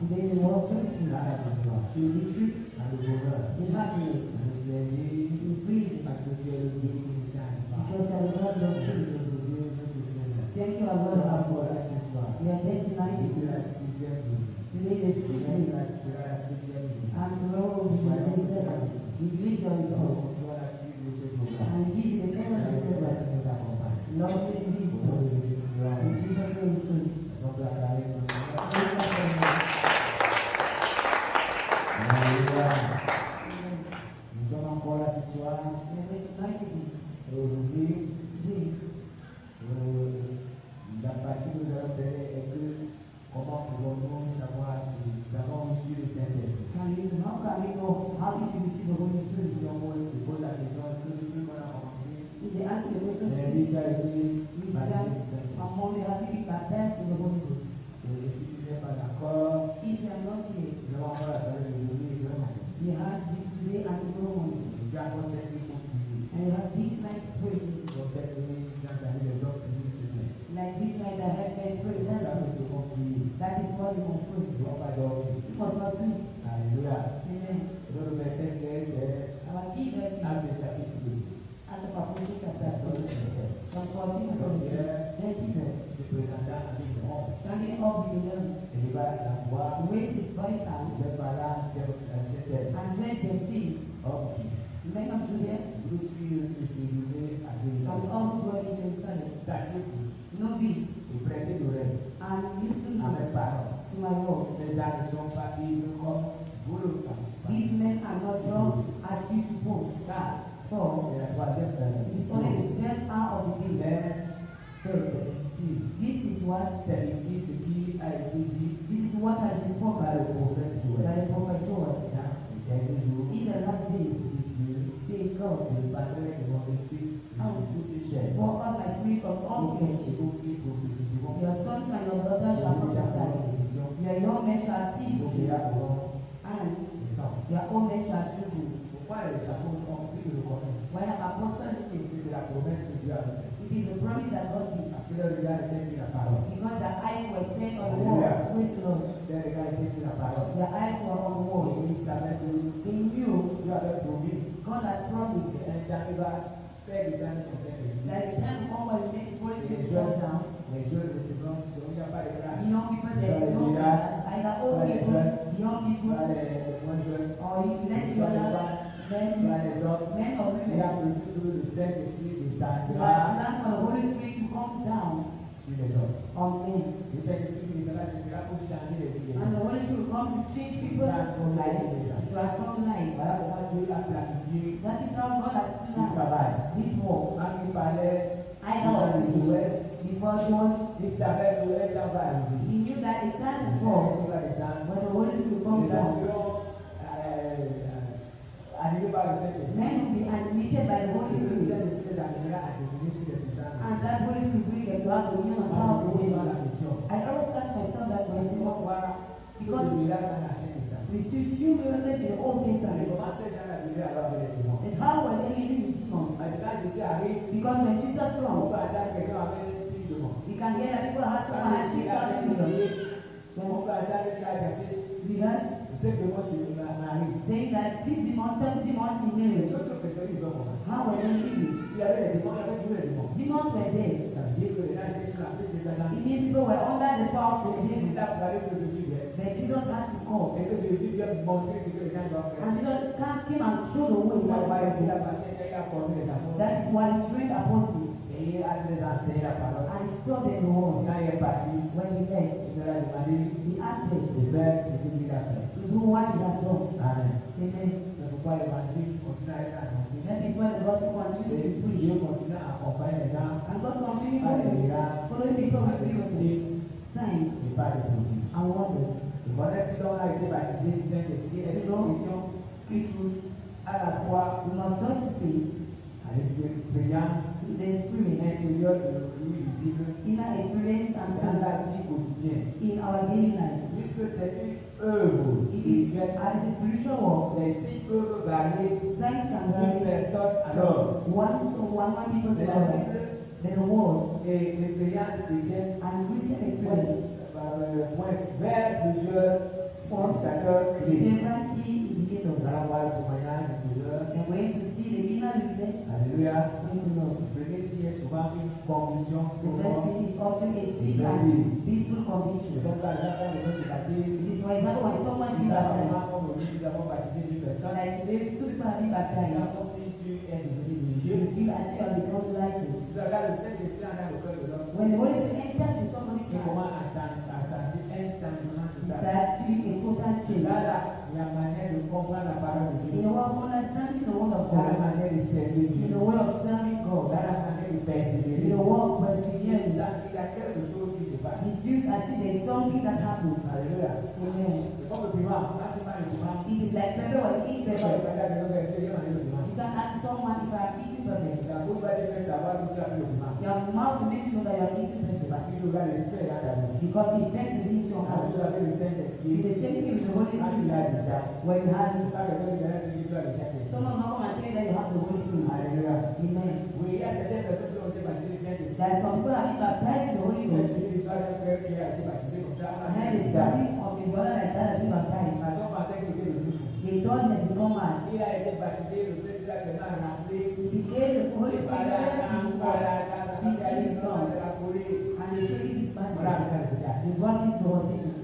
Today they walk to Là, la victoire. the victory, Dans le bonheur. the happiness, Dans le plaisir. the freedom. Parce que tu es le Dieu qui nous sert. Because you are the God of Merci truth. de Dieu, notre Seigneur. Thank you, our Nous Lord, sommes our encore là God. ce soir. We are here tonight. C'est la 6e journée. Today is the 6th day. C'est la 7e journée. And tomorrow will be the 7th. We believe you are with us. On doit la suite de ce programme. And give you the name of the Spirit. Nous accompagne. Lord, we need Au you. nom de Jésus, nous In allons. Jesus' name we pray. On peut acclamer notre Seigneur. Amen. Alléluia. Nous sommes encore là ce soir. And it's tonight again. Et aujourd'hui, Today, la partie que nous allons faire est que comment pouvons-nous savoir si nous avons reçu le Saint-Esprit. how can we know how did you receive the Holy Spirit? Si on pose la question, est-ce que depuis qu'on a commencé, If they ask you the question, on a since déjà été we baptisé began du Saint-Esprit? among the happy baptized in the Holy Ghost. Et si tu n'es pas d'accord, If you are not yet, nous allons encore la salle d'aujourd'hui et demain. we have today and tomorrow morning. Et tu as encore cette nuit pour prier. And we have this night to pray. Donc cette nuit, tu as entendu les hommes prier ce matin. Like this night I have been C'est praying. pour ça que nous devons prier. That is what we must pray. Nous ne devons pas dormir. We must not sleep. Alléluia. Amen. Et donc le verset clé, c'est Our key verse is Actes chapitre 2. at the Apostle chapter Verset 6, 17. from 14 to 17. Then Peter, Se présentant avec le monde, standing up in the room, et il va la voix, raised his voice il down va parler à cet homme, and dressed them, saying, homme juif. Men of Judea, Vous suivez de séjourner à and Jérusalem. all who dwell in Jerusalem, Sachez ceci, know this, et prêtez l'oreille and listen à mes paroles. to my word. Ces gens ne sont pas ivres comme vous le pensez. These men are not drunk as you suppose, Car for c'est la troisième heure. it is only the 10th hour of the day. Mais c'est ici, This is what c'est ici ce qui a été dit this is what has been spoken par le prophète by Joël. the prophet Joel. Dans les derniers jours, In the last days, dit Dieu, says God, je parlerai de mon esprit sur toute chair. pour out my spirit of all Vos fils flesh. et vos filles prophétiseront. Your sons and your daughters shall prophesy. Your young men shall see Vos visions, vieillards auront and des enfants. your old men shall dream dreams. Pourquoi les apôtres ont pris le connaître? Why have apostles Et que c'est la promesse que Dieu a faite. It is a promise that God did. Parce que leur regard était sur la parole. Because their eyes were stayed on the word. Praise the Lord. Leur regard était sur la parole. Their eyes were on the word. Et ils savaient que They knew Dieu avait promis God has promised qu'un temps il va faire descendre son Saint-Esprit. that the time will come when He takes His Holy Et les Spirit come jeunes, down. les jeunes recevront, donc il n'y a pas de grâce. The young people, there's no class. Either old people, young people, Soit les moins jeunes, or less soit les younger, femmes, men, soit les hommes. men or Il a women. prévu que le Saint-Esprit He has descendra planned for the Holy Spirit to come down sur les hommes. on men. Le Saint-Esprit descendra, ce sera pour changer les vies des And the gens. Holy Spirit will come to change people's lives, to transform lives. Voilà comment Dieu a planifié That is how God has son planned travail. this work. Quand il parlait I was de thinking, Joël, before God, il savait que le temps va arriver. He knew that the time Le will come Saint-Esprit va descendre. when the Holy Spirit will come Les gens down. seront animés par le Saint-Esprit. Men will be animated by the Holy Et le Spirit. Saint-Esprit les amènera à devenir sur les puissants. And that Holy Spirit will bring them to have dominion and Moi, power je over pose dans them. la mission. I always ask myself that Parce question qu'on voit que because le miracle dans l'Ancien Testament. we see few miracles in the Old Mais Testament. comment ces gens arrivaient alors avec les démons? And how were they living with demons? Parce que quand Jésus arrive, Because when Jesus on comes, peut attendre quelqu'un avec 6 démons. we can hear that people have someone has 6,000 demons. On peut attendre qu'il a chassé We heard 5 démons sur Marie. saying that 6 demons, 7 demons in Les Mary. autres personnes, ils vont comment? How were they living? Il y avait les démons, il y avait toujours les démons. Demons were there. Ça veut dire que les gens étaient sous la paix de Satan. It means people were under the power of the devil. Il a fallu que Jésus vienne. But Jesus had to come. Et que Jésus vienne montrer ce que les gens doivent faire. And Jesus came and showed the way. Il a What il a passé, il a formé les apôtres. that is why he trained apostles Et il a les enseigné la parole. and he taught them the word. Quand il est parti, When he left, il leur a demandé he asked them de faire ce qu'il a fait. to do what he has done. Amen. Amen. C'est pourquoi l'évangile continue à être annoncé. That is why the gospel continues to Et be preached. Dieu continue à accompagner les gens And God continues following people with miracles, signs, et pas de prodiges. and wonders. Le bonheur, si l'on a été baptisé du Saint-Esprit, est une condition qui touche à la fois We must not faith à l'expérience to the experience, intérieure et le fruit visible inner experience and dans faith la vie quotidienne. in our daily life. Puisque c'est une œuvre It is spirituelle, as a spiritual walk. les signes peuvent varier Signs can d'une vary personne à l'autre. one people to Mais la another. Bible Then the world et l'expérience chrétienne and Christian experience pointent vers plusieurs Fourth, Indicateur clé. several key Nous indicators. allons voir le témoignage de plusieurs. And we're going to see the inner witness. Alléluia. Praise the Lord. Le premier signe est souvent une conviction The first profonde. thing is often a deep and peaceful C'est conviction. comme par exemple quand quelqu'un se baptise. It is, for example, when someone is Nous baptized. avons aujourd'hui, nous avons baptisé une personne. Like today, two people have been C'est baptized. comme si tu es devenu You religieux. feel as if you have become enlightened. Tu regardes le Saint-Esprit dans le cœur de l'homme. When the Holy Spirit enters in somebody's Il commence heart, à sentir un changement he total. starts feeling a total change. Là, il y a manière de comprendre la parole de In Dieu. the way of understanding the word of Dans la God, manière de servir in Dieu. the way of serving Dans God, la manière de in persévérer. the way of Il perseverance, y a quelque chose qui se passe. it feels as if there's something that happens. Alléluia. Amen. C'est comme le piment. Quand tu manges le piment, It is like pepper when you eat tu vas pepper. regarder le verset, il y a le piment. You can ask someone if I have eaten pepper. La bouche va te faire savoir que tu as pris le piment. Your mouth will make you know that you have eaten pepper. Parce que tu regardes les faits dans ta bouche. Because it affects the into your Quand heart. tu avais le It's Saint-Esprit, the same thing with the Holy quand tu l'as Spirit. déjà, When you have c'est it, pas quelqu'un qui vient te dire que tu as le Saint-Esprit. someone will come and tell you that you have the Holy Spirit. Alléluia. Amen. Oui, il y a certaines personnes qui ont été baptisées du Saint-Esprit. There are some people have been baptized in the Holy Je Ghost. suis l'histoire d'un frère qui a été baptisé comme ça. I heard a story of a brother like that has been baptized. La façon pensait qu'il était le plus fou. They thought he has become mad. Il a été baptisé, le Saint-Esprit a tellement rempli. He became the Holy Spirit and was speaking in tongues. And they said this is madness. They brought him to the hospital.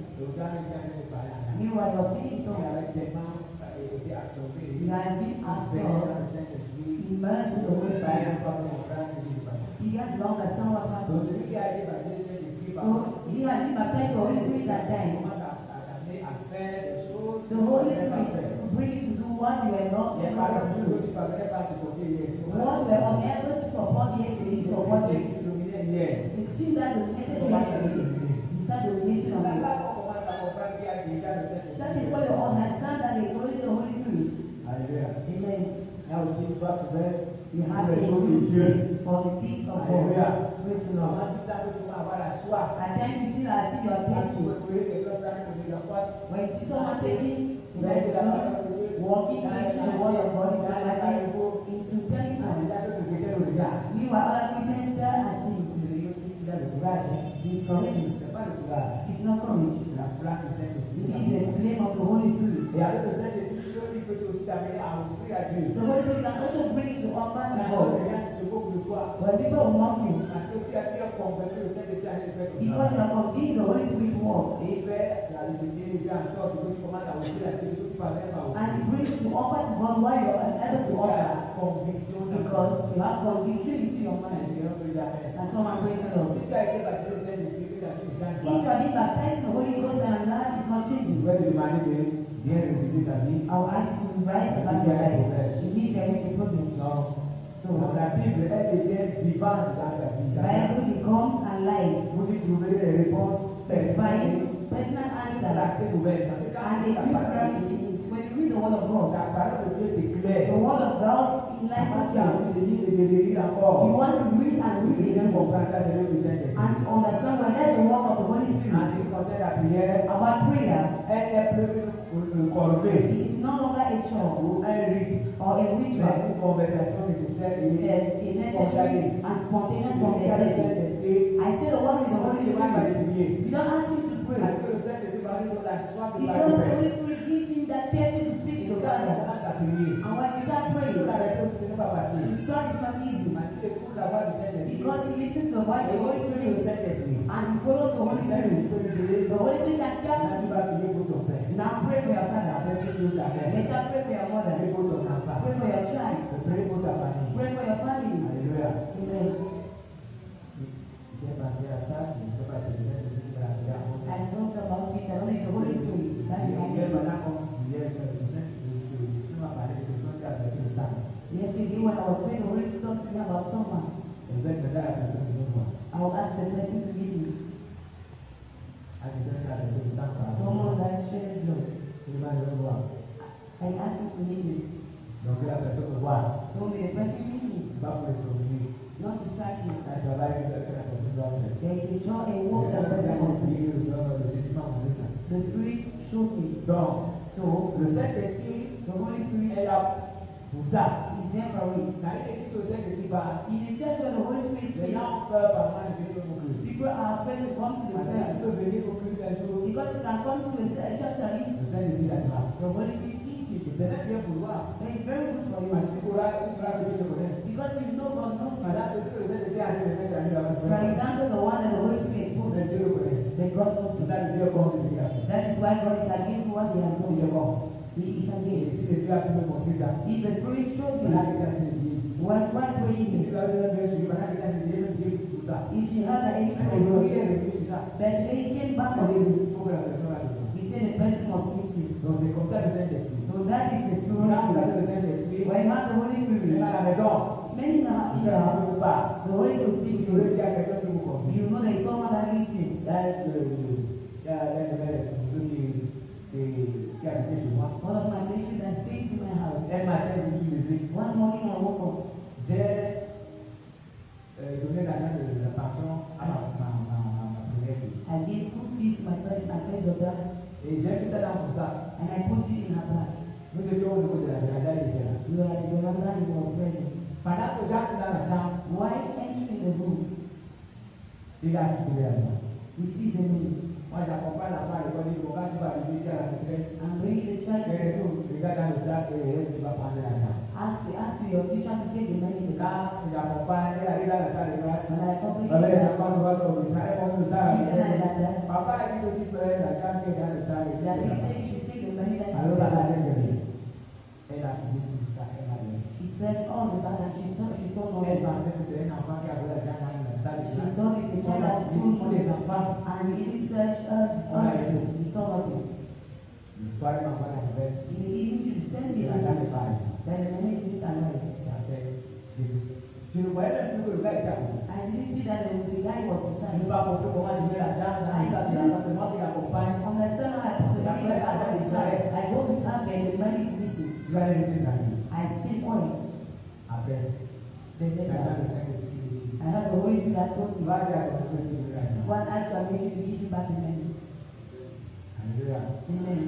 Meanwhile, he was speaking in tongues. He has been absorbed, immersed with the Holy Spirit. He has long understand what happened. So he had been baptized with the Holy Spirit at times. The Holy Spirit will bring you to do what you were not able to do. What you were unable to support yesterday, you support it. It seems that the method yesterday, you start dominating on it. That is why you understand that it's only the Holy Spirit. Amen. You have a good for the things of God. Praise the Lord. At times you feel as if you are thirsty. When you see someone taking the best of God, walking into the word of God, it's like into telling people. Meanwhile, other Christians stare at him. He's courageous. It's not courage. It is a flame of the Holy Spirit. The Holy Spirit can also bring you to offer to God. When people will mock you, because you are convinced the Holy Spirit works. And it brings you to offer to God while you are unable to offer. Because you have conviction into your mind. And someone praise the Lord. If you are being baptized in the Holy Ghost and Allah is not changing, I'll ask you to rise about your life. It means there is a problem. So, the Bible becomes alive by personal answers. And they give privacy in it. When you read the Word of God, the Word of God enlightens you. You want to read and read again and to understand when there's the work of the Holy Spirit about prayer. It is no longer a chore or a ritual. It's a necessary and spontaneous conversation. I say the word with the Holy Spirit. You don't ask him to pray. Because the Holy Spirit gives him that thirsty to speak to the Father. And when you start praying, to start is not easy. Because he listens to the voice of the Holy Spirit and he follows the Holy Spirit. The Holy Spirit can tell you, now pray for your father. Later pray for your mother. Pray for your child. Pray for your family. Amen. I thought about it, only the Holy Spirit. Yesterday when I was praying, the Holy Spirit talked to me about someone. I will ask the person to give me. Someone that shared blood. I asked him to give me. So may the person give me. Not to sack him. There is a joy and work that person must do. The Spirit showed me. So, the Holy Spirit is there for it. In the church where the Holy Spirit speaks, people are afraid to come to the service. Because you can come to a church service The Holy Spirit sees you. Et c'est même bien pour toi. And it's very good for you. Parce que tu sauras que Dieu te connaît. Because you know God knows you. Madame, c'est tout le Saint-Esprit a dit de mettre la nuit là-bas. For example, the one that the Holy Spirit exposes, Dieu le connaît. then God knows C'est you. ça le Dieu contre ce qu'il a fait. That is why God is against what He has Il est done. bon. He is Et against. si l'Esprit a pu me montrer ça, If the Spirit showed il a you, quelqu'un qui me dit ici. why praying Si it? tu as bien suivi, maintenant quelqu'un qui me dit, même Dieu tout ça. If you had an enemy, Mais aujourd'hui, il est revenu sur ça. but today he came back Il on dit, it. il faut que la personne a besoin. He said the person must meet you. Donc c'est comme ça le Saint-Esprit. So that is the Quand vous avez Spirit. le Saint-Esprit, When you have the Holy vous êtes Spirit, à la maison, many now vous savez ce qui vous parle. the Holy Spirit Vous speaks to savez you. qu'il y a quelqu'un qui vous conduit. You know there is someone that leads you. Il y a l'un de mes qui habitait chez moi. One of my patients that stays in my house. Un matin, je me suis levé. One morning I woke up. J'ai donné l'argent de la pension à ma première fille. I gave school fees to my first daughter, Et j'ai mis ça dans son sac. and I put it in her bag. Nous étions au niveau de la véranda, il était là. We were at the veranda and he was present. Pendant que j'entre dans la chambre, While entering the room, il a circulé à moi. we see the name. Moi, j'accompagne l'enfant à l'école, il dit, bon, quand tu vas arriver, tu as la maîtresse. I'm bringing the child to school. Regarde dans le sac et elle va prendre l'argent. Ask your teacher to take the money in the car. Quand j'accompagne, elle arrive dans la salle de classe. When I accompany Avec les her, enfants, on va se retrouver. Elle montre ça. children like that, Papa a dit que tu peux l'argent qui est dans le sac. that he said you should take the money that is in Alors, the ça l'a bag. fait. Elle a fini tout ça, elle a eu. She searched all the bag and she saw no Elle money. pensait que c'est un enfant qui avait l'argent dans la salle de She classe. thought if the child has Pour school les enfants, and he didn't search he saw nothing. l'histoire m'envoie la nouvelle. In the evening she sent me Et a la salle de message pareil. that the money didn't arrive. Ça fait. Je ne voyais même plus que le gars était à côté. I didn't see that the guy was Je beside ne me. sais pas pourquoi comment je mets l'argent dans la salle de classe. C'est moi qui l'accompagne. Understand how I put the money in the bag of the child. I go with her and the money is missing. Je vais aller laisser tranquille. I stay quiet. Après, Then j'attends later, le Saint-Esprit. I heard the Holy Spirit that told Tu me, vas dire à ton frère que tu veux l'argent. one asked your mission to give you back the money. Alléluia. Amen.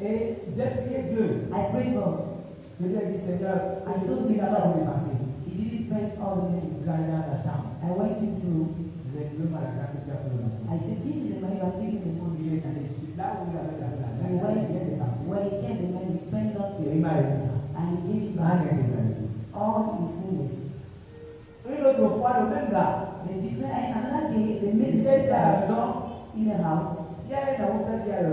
Et j'ai prié Dieu. I prayed God. Je lui ai dit, Seigneur, I je told te him prie là où il est that passé. he didn't spend all the money. Je suis allé dans sa chambre. I went into, Je lui ai dit, donne-moi l'argent que tu as pris le matin. I said, give me the money, I'm taking the money. Il est allé là où il avait gardé l'argent. He Il went, vient de passer. when he came, the money, he spent not Et il m'a dit ça. and he gave it Ah, back il a dit. all in fullness. Une autre fois, le même gars, The different, another day, the il minister était à la maison. in the house, Il y a une Hausa qui a la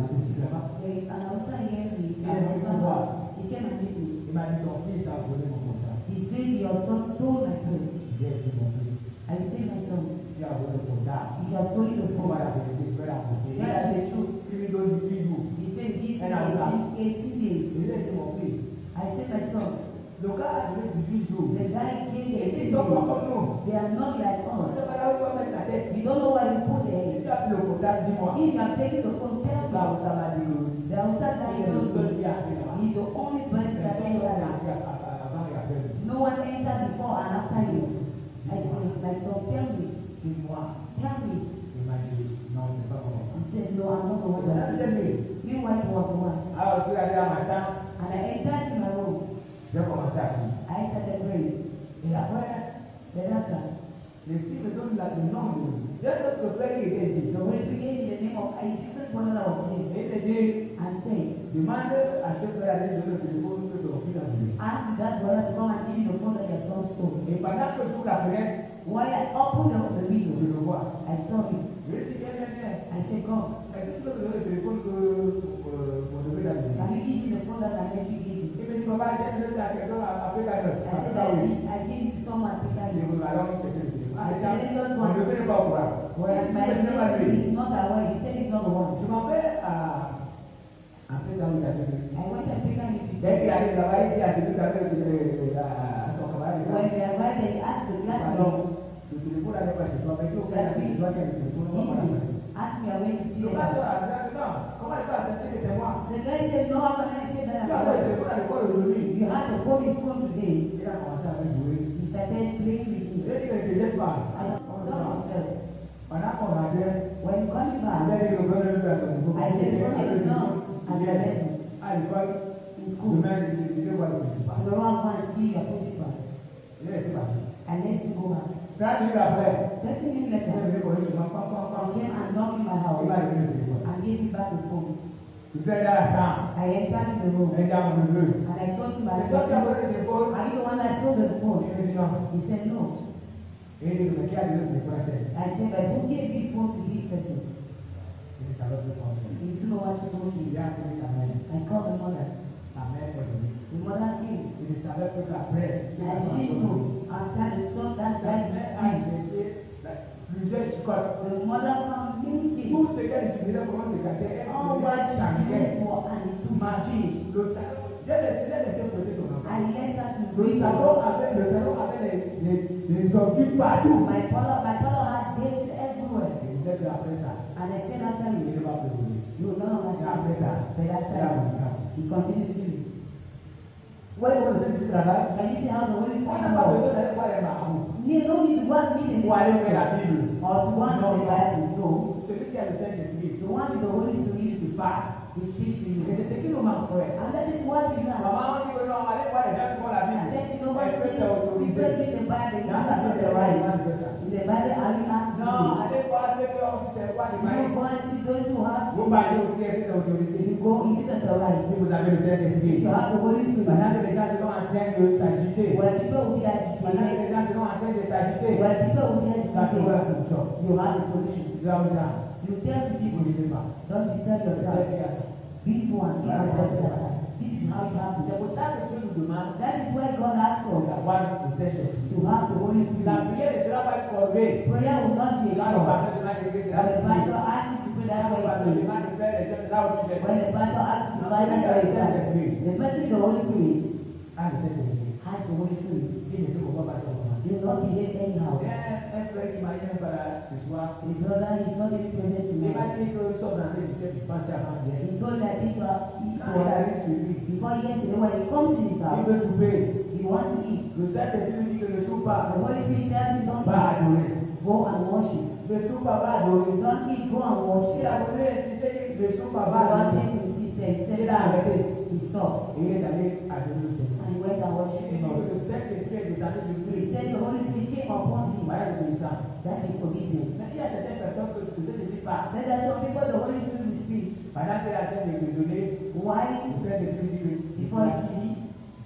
boutique là-bas. there is an outside here, he Il est venu me voir. came and met me. Il m'a dit, ton fils a volé mon contrat. He said, your son stole my place. J'ai dit, mon fils, I said, my son, il a volé le contrat. he has stolen the Il faut phone. voir la vérité, je vais la montrer. Il Tell a the dit, truth. il lui donne 18 jours. He said, this And I was like, 18 days. Je lui ai dit, mon fils, I said, my son, le gars a donné 18 jours. the guy gave Et 18 ils sont pas days. comme nous. They are not like On ne us. sait pas là où il va mettre la tête. You don't know why you put Si there. tu as pris le contrat, dis-moi. If you are taking the phone, tell Là où me. ça m'a dit que The outside il guy est le knows seul me. qui a entré là-bas. He's the only person that Personne can n'a enter. entré avant et après. No one entered before and after you. I said, my son, tell me. Dis-moi. Tell me. Il m'a dit, non, c'est pas moi. He said, no, I'm not the one Là, that c'était lui. Meanwhile, he was the one. Alors, je suis allé à ma chambre. And I entered in my room. J'ai commencé à prier. I started praying. Et après, Then after, l'Esprit me donne le nom de lui. J'ai un autre frère qui était ici. the Holy Spirit gave me the name of a different brother that was here Et il me dit, and said, demande à ce frère d'aller donner le téléphone que ton fils a volé. ask that brother to come and give you the phone that your son stole. Et pendant que j'ouvre la fenêtre, While I opened the je window, le vois. I saw him. Je lui dis, viens, viens, viens. I said, come, Est-ce que tu peux me donner le téléphone que mon neveu a donné? can you give me the phone that my nephew gave you? Il me dit, papa, j'ai donné ça à quelqu'un après ta neuf. I said, I gave it to someone to take Il it. me dit, alors, chercher le téléphone. I said, let us Mon go. neveu n'est pas au courant. Whereas my nephew is not aware, he said he's not the one. Je m'en vais après là où il a donné. I went and picked him if Dès qu'il it's arrive là-bas, il dit à celui qui avait à son camarade. when they arrived, they asked the classmates, Le téléphone n'avait pas chez toi, mais tu au cas où c'est toi qui as le téléphone, on va pas l'appeler. asked me, I went to see Le them. pasteur a dit, non, comment il peut accepter que c'est moi? The guy said, no, how can I say that? Tu as le téléphone à l'école aujourd'hui. You had to phone his phone today. Il a commencé à me jouer. He started playing with Il me. a dit que je ne t'aime pas. I said, oh, not yourself. Pendant qu'on rentrait, When coming il a back, dit que le bonheur lui a donné. I said, God is not at the level À l'école, in school. demain, il devait voir le principal. So the one go and see your principal. Il est laissé partir. And let's go back. 30 minutes après, 30 minutes il est later, venu pour chez moi, pam, pam, I pam. came and knocked in my Il house m'a donné le téléphone. and gave me back the phone. Je suis allé dans la chambre. I entered the room. Un gars mon neveu. And I told him, C'est toi qui as pris le téléphone? are you the one that stole the phone? Il me dit non. He said, no. Et il dit, mais qui a donné le téléphone à tel? I said, but who gave this phone to this person? Il dit, ça va plus prendre. He didn't know what to do. Il a appelé sa mère. I called the mother. Sa mère s'est venue. The mother came. Il ne savait pas qu'après, I didn't know. After the son, that sa child mère a was cherché plusieurs chicottes. the mother found many Tout things. ce qu'elle utilisait pour se gâter, All what she used for and it took. magie, le salon. J'ai laissé frotter son enfant. I let her to Le bring salon avait les ordures partout. My father had dates everywhere. Il disait qu'après ça, And I said after il ne this, va plus bouger. you will no longer Et après see. ça, But after il a that, musical. he continues to. Ouais, on sait du travail. Can you see how the Holy On Spirit n'a pas besoin works? d'aller voir les marabouts. You don't need to go and meet in Pour aller faire this la Bible. or to one of the Bible. No. Celui qui a le Saint-Esprit, The one with the Holy Spirit il parle. he speaks to Et you. c'est ce qui nous manque, frère. And that is what we learn. Maman dit que non, allez voir les gens qui font la And Bible. let you know what Est-ce que c'est we autorisé? pray in the Bible, Dans it's la not Bible, the right. ça. In the Bible, are you asking Non, this? allez voir ceux qui ont aussi c'est quoi du You maïs. go and see those who have Vous parlez aussi, est-ce que c'est autorisé? you go, is it not the right? Si vous avez le If Saint-Esprit. you have the Holy Pendant Spirit, que les gens seront en train de s'agiter. when people will be Pendant que les agitated, gens seront en train de s'agiter. when people will be Tu vas trouver la agitated, solution. you have the solution. Tu vas vous dire, You tell to ne people, bougez pas. don't disturb C'est yourself. l'efficace. This one is the person that has. This is how you have to. C'est pour ça que Dieu nous demande That is why God asks us d'avoir le Saint-Esprit. to have the Holy La Spirit. prière ne sera pas une corvée. Prayer will not be a Quand le chore. pasteur demande de prier, c'est là When the où tu pastor es. asks you to pray, that's Quand le why pasteur it's demande de faire les choses, c'est là où tu es. when the pastor asks you to pray, that's why it's the person with the Holy Spirit Ah, le Saint-Esprit. has the Holy Spirit. Il ne se comporte pas comme ça. He will not behave anyhow. Un frère qui m'a dit ce soir, The brother is not even present il m'a tonight. dit que nous sommes dans les études du passé avant hier. He told that it Quand il was arrive chez lui, before yesterday when he comes in his il house, veut souper. he wants to eat. Le Saint-Esprit dit que ne soupe pas, The Holy Spirit tells him, don't va eat, adorer. go and worship. Ne soupe pas, va adorer. Don't eat, go and Il worship. a voulu insister que ne soupe pas, He va adorer. wanted to insist, he said Il a that. arrêté. He stopped. Et il est allé adorer le Seigneur. And he went and worshipped Il dit que God. le Saint-Esprit est descendu sur He lui. said the Holy Spirit came upon him. Voilà l'obéissance. That is obedience. Mais il y a certaines personnes que le Saint-Esprit parle. Then there are some people the Holy Spirit will speak. Pendant qu'il est en train de raisonner, Why? le Saint-Esprit dit que Before he speak,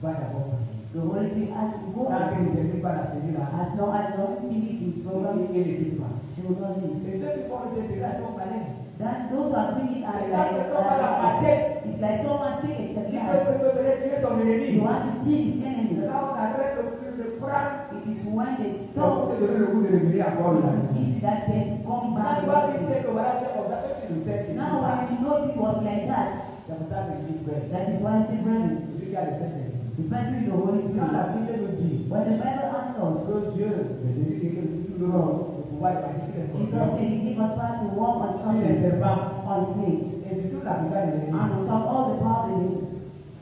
va d'abord prier. the Holy Spirit asks him, go Tant and qu'il ne termine pas la série là, as long as he don't finish his program, il n'équipe pas. he will not leave. Et ceux qui font ces séries sont malins. That those who are doing it are C'est like, là que comme à la passée, it's like someone taking a il glass. peut tuer son He ennemi. wants to kill his C'est enemy. là où on arrête de prendre. It is when they C'est stop pour te donner le goût de revenir encore là. to give that person to come Quand back. tu vas dire que voilà, c'est comme ça que tu le sais. Now when you know it was like that, C'est pour ça que je dis frère. that is why I say, brethren, Celui qui a le Saint-Esprit. the person with the Holy Quand la Spirit, Bible nous dit when the Bible asks us, que Dieu, Jésus dit que nous aurons le pouvoir de bâtir sur les Jesus scorpions, said he gave us power to walk on sur les serpents, serpents on snakes, et sur toute la puissance de l'ennemi. and on top all the power of the enemy.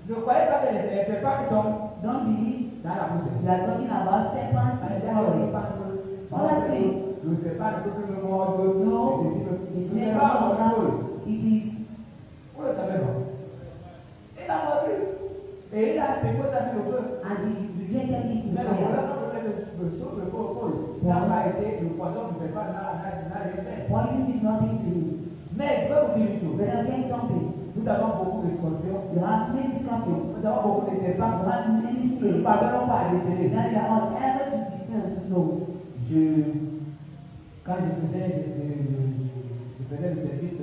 Ne croyez pas que les serpents qui sont Don't believe dans la bouche. we are talking about serpents Le and serpent forest. ne peut plus me mordre. No, C'est it's le never serpent allowed. It is, vous le savez non? Il a mordu. Et il a séché ça sur le feu. and he rejected it in Mais le prayer. problème, le saut, le Paul, n'a pas été, le poison du serpent n'a rien fait. Poison did nothing to him. Mais je peux vous dire une chose. But again, something. Nous avons beaucoup de scorpions. You have many scorpions. Nous avons beaucoup de serpents. You have many Nous ne spirits. parvenons pas à déceler. That you are unable to discern, to know. Quand je faisais le service,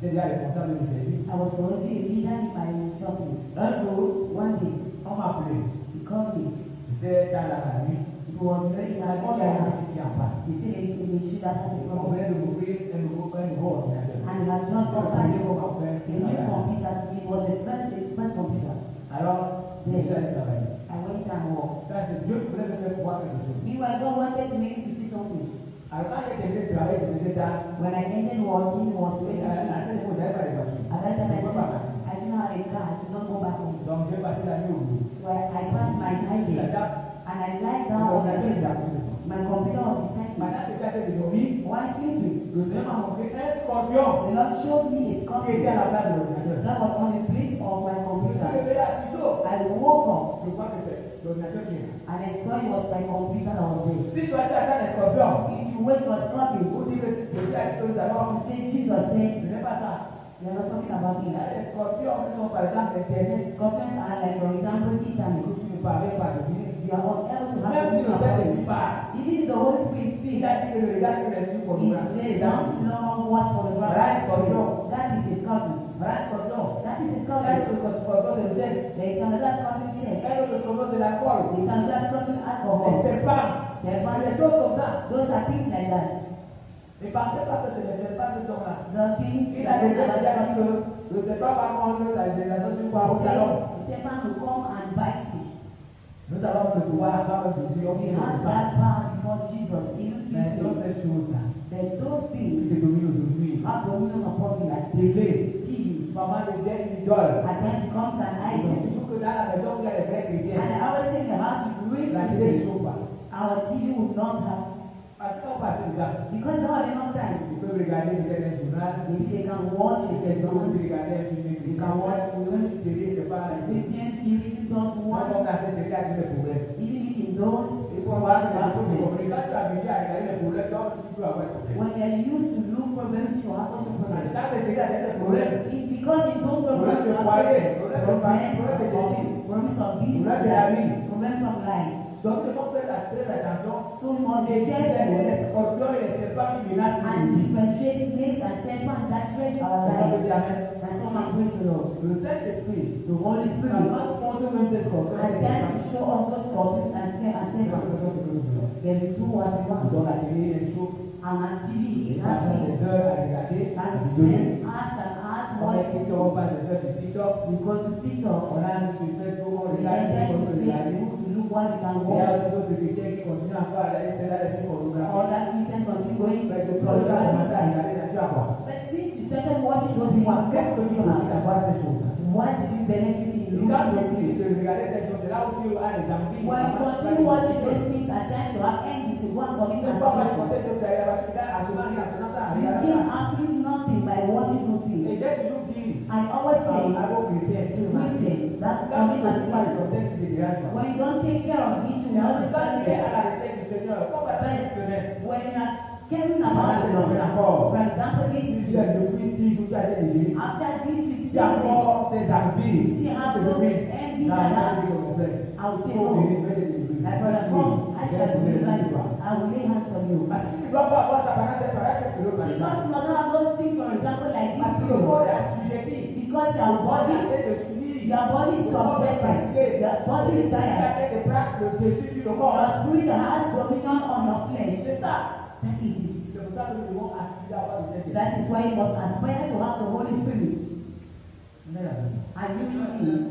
j'étais déjà responsable du service. I was volunteering a leader in my office. Un jour, One day, on m'a appelé. he called me. J'étais dans la nuit. It was very Il y like a une machine qui en panne. he said it's a machine that has a On problem. venait de m'ouvrir un nouveau ordinateur. And he had just On got a a dit comment faire. new computer to me. It was the first computer. Alors, je suis allé travailler. I went and worked. Quand c'est Dieu qui voulait me faire voir quelque chose. Meanwhile, God wanted to make me to see something. Alors, quand j'ai terminé de travailler, c'était tard. When I ended working, it was Et waiting. à cette époque, je n'avais pas de voiture. At that time, Je ne pouvais pas partir. I didn't have a car. I could not go back home. Donc, j'ai passé la nuit au bout. So I passed my night Sur la here. table, And I lied down on the l'ordinateur était bed. à côté de moi. My computer was beside me. Pendant que j'étais de dormir, While sleeping, le Seigneur m'a montré un scorpion the Lord showed me a qui était scorpion à la place de l'ordinateur. that was on the place of my Je me suis computer. réveillé à 6 heures. I woke up Je crois que c'est l'ordinateur qui est là. and I saw it was my computer that was there. Si toi tu attends les scorpions, If you wait for vous scorpions, dites que c'est que nous allons. you say Jesus said, Ce n'est pas ça. we are not talking Le about it. Les scorpions qui sont par exemple Internet. Scorpions are like, for example, internet. Si tu ne parles pas de Dieu, You are unable to have même si le Saint-Esprit parle, even if the Holy Spirit il speaks, a dit que le regard que les trucs he pornographiques. said, don't no longer watch Voilà un pornography. scorpion. That is a scorpion. Voilà un scorpion. That is a Un scorpion. autre scorpion, c'est le sexe. There is another scorpion sex. Un autre scorpion, c'est l'alcool. There is another scorpion Les alcohol. serpents. Des Serpents. choses comme ça. Those are things like that. Ne pensez pas que c'est les serpents qui sont là. Don't think Il a that déjà dit about que le serpent va contre la génération sur quoi au talon. the serpent will come and bite you. Nous avons le pouvoir avant Jésus. On We vient have de that power before Jesus. Even Mais ce sont these ces choses-là that those qui things dominent aujourd'hui. have dominion upon you. La télé, TV. maman devient une idole. At times becomes an Il dit idol. toujours que dans la maison où il y a les vrais chrétiens, And I always say in the house we read la the télé ne same. chauffe pas. Our TV would not have, Parce qu'on passe le temps. because they don't have enough time. Ils peuvent regarder peut-être un journal, Maybe they can watch it. ils peuvent aussi regarder un film. Ils can watch une série, c'est pas la Christian TV, just Moi, one. on a ces séries avec des problèmes. Even if in those, Il faut voir que c'est possible. Quand tu es habitué à regarder les problèmes, donc tu peux avoir des problèmes. when they are used to look problems, you have also problems. Dans ces séries, c'est des problèmes. Because in those problems, Problems you de have foyer, problems problems de ceci. problems of this, Problems de la vie. problems of life. Donc, il faut faire très attention. So we must be Les careful scorpions et les serpents qui menacent and nos vies. differentiate snakes and serpents that stress our On peut lives. dire Amen. And so man praise the Lord. Le Saint-Esprit, The Holy Spirit nous montre même ces scorpions. and then to show us those scorpions and serpents. Then we do what we want. Dans la télé, les chauffe. And on TV, Ils passent des heures à regarder, à and visionner. spend hours and hours On est watching. ici, on passe des heures sur TikTok. We go to TikTok. On a sur Facebook, on We regarde enter des to choses de regarder. Facebook to look what we can Il y a watch. aussi d'autres chrétiens qui continuent encore à regarder celles-là, les sites pornographiques. All that Christian continue going to Mais the c'est pour ça qu'on commence à pornography. regarder là, tu as quoi? But since you started watching those things, Dis-moi, qu'est-ce que tu you profites have? d'avoir ces choses-là? What did you benefit in Et looking quand at tu those finis things? de regarder ces choses, c'est là où tu as les envies. When you continue watching those things, at times you have envy, so one commit C'est pas parce qu'on masturbation. sait que tu as tu as assuré ça, You regarde gain ça. absolutely nothing by watching those Et things. j'ai toujours dit I always say à vos chrétiens, to Christians that quand tu commit ne fais pas le masturbation, conseil qui te dérange pas. when you don't take care of it, you Et en will not plus, quand stand tu es à there. la recherche du Seigneur, comme par exemple cette semaine, When you are caring pendant about cette the Lord, semaine encore, for example, this si week, tu as depuis 6 jours, tu as été déjeuné, after this week, tu as encore tes envies, you still have tu te those dis, envy non, that non, have, je mon frère, I will say, faut no, venir, fais des déjeuners. my brother, come, I shall deliver you. I will lay hands on you. Parce que tu ne dois pas avoir sa parole, c'est pareil, c'est que l'autre, par Because exemple. you must not have those things, for example, like Parce this que le pillow. corps est assujetti. Because your body, de suivre. your body is subjected. Your body is Il y tired. a fait des plaques de dessus sur le corps. Your spirit has dominion on your flesh. C'est ça. That is it. C'est pour ça que nous devons aspirer à avoir le Saint-Esprit. That is why you must aspire to have the Holy Spirit. Amen, amen. And you will.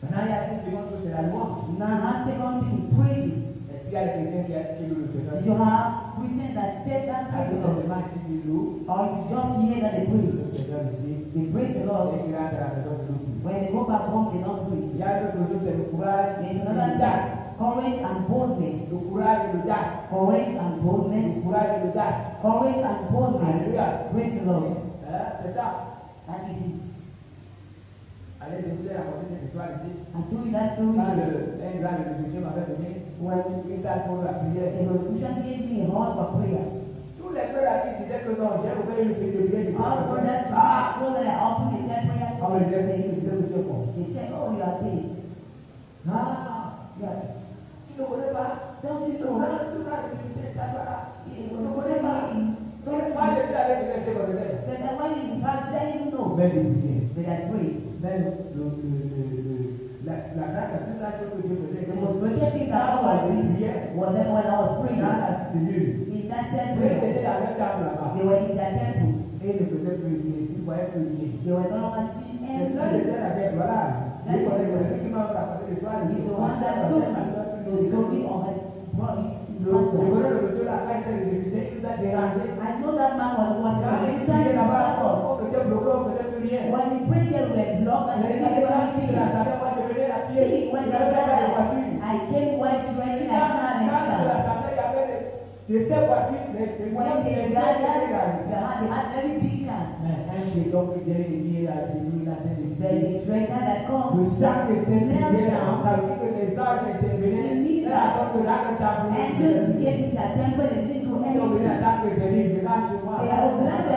Maintenant, il y a une seconde chose, c'est la louange. Now, our second thing, praises. Est-ce qu'il y a des chrétiens qui louent le Seigneur? Did you have Christians that said that Est-ce que praise c'est the Lord? seulement ici qu'ils louent Or you just hear that they le praise? Seigneur ici? They praise the Et Lord. qu'ils rentrent à la maison de l'autre? When they go back home, they don't Il praise. y a une autre chose, c'est le courage There's et another l'audace. thing, courage and boldness. Le courage et l'audace. Courage and Le boldness. courage et l'audace. Courage and boldness. Alléluia. Praise the Lord. C'est ça. That is it. Allez, je vous ai raconté cette histoire ici. I told you that story. Quand un grand électricien m'avait donné une salle pour la prière. The Lord gave me a heart for prayer. Tous les frères là qui disaient que non, j'ai ouvert une série de prières, j'ai All pas brothers Ah! told that I opened the same prayer On me to disait say, que tu es con. they said, oh, you are dead. Ah! Yeah. Tu ne connais pas? Don't you Tu know? ne connais pas? You Tu ne connais pas? don't Moi, je suis allé sur les séries comme ça. But then when it is hard, I didn't know. Mais j'ai prié. But I prayed. Même la grande chose que Dieu faisait, The most greatest thing that God was doing was that when I was praying, dans la cellule, in that same mais prayer, c'était la même table là-bas. they were in their temple. Et il ne faisait plus prier, il ne voyait plus prier. They were no longer seeing C'est là anything. que j'étais avec, voilà. Je connais que c'est lui qui m'a raconté l'histoire. He's the one that took the story of his brother, his Je pastor. connais le monsieur là, quand il était réservé, il nous a dérangé. I know that man was Quand il a priait là-bas, When on était bloqué, on ne faisait plus rien. we prayed there, we were blocked and Mais we il était là, il se couldn't rassemblait, moi je venais à pied. see. When Je the n'avais pas de brothers, voiture. I came while training, I Quand didn't se have a car. rassemblait, il y avait de ces voitures, mais When they gathered, they had very big cars. un piéton qui vient de dire à Jésus, il a fait des But the trainer that Le comes, sac de Saint knelt Pierre, down, ça veut dire que les anges intervenaient. C'est la sorte de là que tu as voulu. angels became into a temple and didn't do Ils ont venu anything. en tant que terrible, là chez moi. They are obliged,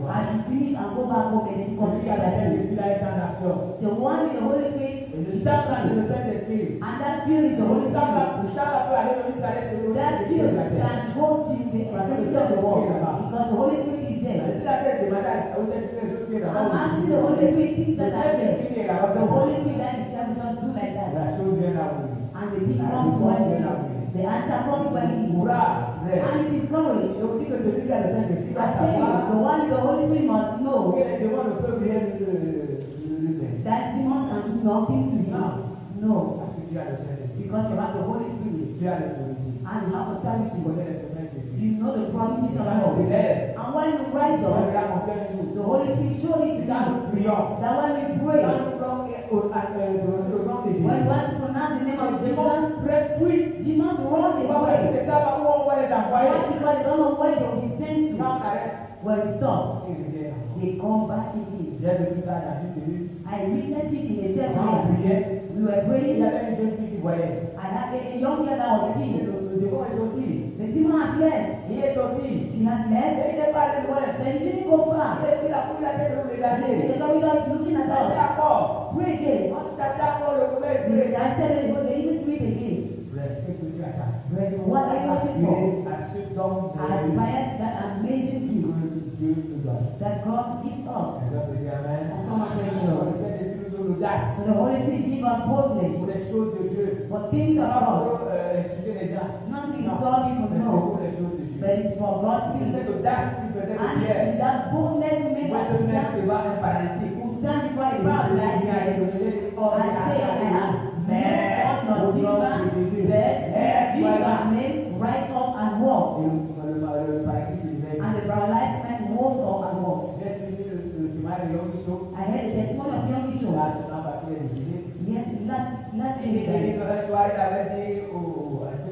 I should finish and go go back home and then come Celui qui to a le that place. Saint-Esprit, là, il chante l'action. The one with the Holy Spirit, Et le chant, là, c'est le Saint-Esprit. and that field is the Holy Le chant, là, Spirit. le chant, là, peut aller jusqu'à l'extérieur. That field can hold to the extremity of the world because the Holy Spirit is there. Si la tête demande à vous êtes quelque chose qui est là-bas, I'm asking the Holy Spirit things le that are there. Saint-Esprit est là-bas. The Holy Spirit that is here just do like La that. chose vient là où And the thing comes when it is. The answer comes when it is. courage, And it is courage. Et on dit que celui qui a le Saint-Esprit I va tell you, savoir the one with the Holy Spirit must know que les démons ne peuvent rien lui faire. that demons can do nothing to him. No. Parce que tu as le Saint-Esprit. Because you have the Holy Spirit. Tu as l'autorité. And you have Tu authority. connais les promesses de Dieu. You know the promises of Quand on God. élève, And when you rise on up, l'a montré à nous. the Holy Spirit showed it to Quand you. nous prions, That when we quand pray, nous prions au nom de Jésus, when you want to pronounce the name of les démons Jesus, prennent fuite. demons run Pourquoi? Parce away. qu'ils ne savent pas où on va les envoyer. Why? Because they don't know where they will be sent to. Quand on arrête, When we stop, ils reviennent. they come back again. J'ai vécu ça dans une cellule. I witnessed it in a Quand on certain priait, we were il y praying. avait une jeune fille qui voyait. I had a young girl that was seeing. Le démon est sorti. The demon has left. Il est sorti. She has left. Il n'est pas allé loin. But it didn't go far. Il est sur la cour, il a fait le And regarder. the corridor is looking at Ça c'est us. encore. Pray again. On chasse encore le mauvais We esprit. casted it, but the evil spirit again. Qu'est-ce que tu attends? Brethren, what are you asking for? Aspirer à ce don de Aspire to that amazing gift que Dieu nous donne. that God gives us. C'est donc le dire Amen. As someone prays the Le Lord. Saint-Esprit nous donne l'audace So the Holy Spirit gives us pour boldness les choses de Dieu. for things of Pas God. pour insulter les gens. Not to insult people, Mais c'est no. pour les choses de Dieu. But it's for God's C'est things. cette audace qui faisait de And Pierre. it's that boldness who made Moi, us je me mets stand, devant un paralytique. who stand before a Et je paralyzed viens man. à donner hors I say, I have mais not au nom silver, de Jésus. but Eh, Jesus' voilà. name, rise up and walk. Et le paralytique se réveille. And the paralyzed man rose up and walked. J'ai suivi le témoignage de Yom Kippur. I heard the testimony of young Bishop. La semaine passée, il est décédé. Last Et week, une soirée, il avait dit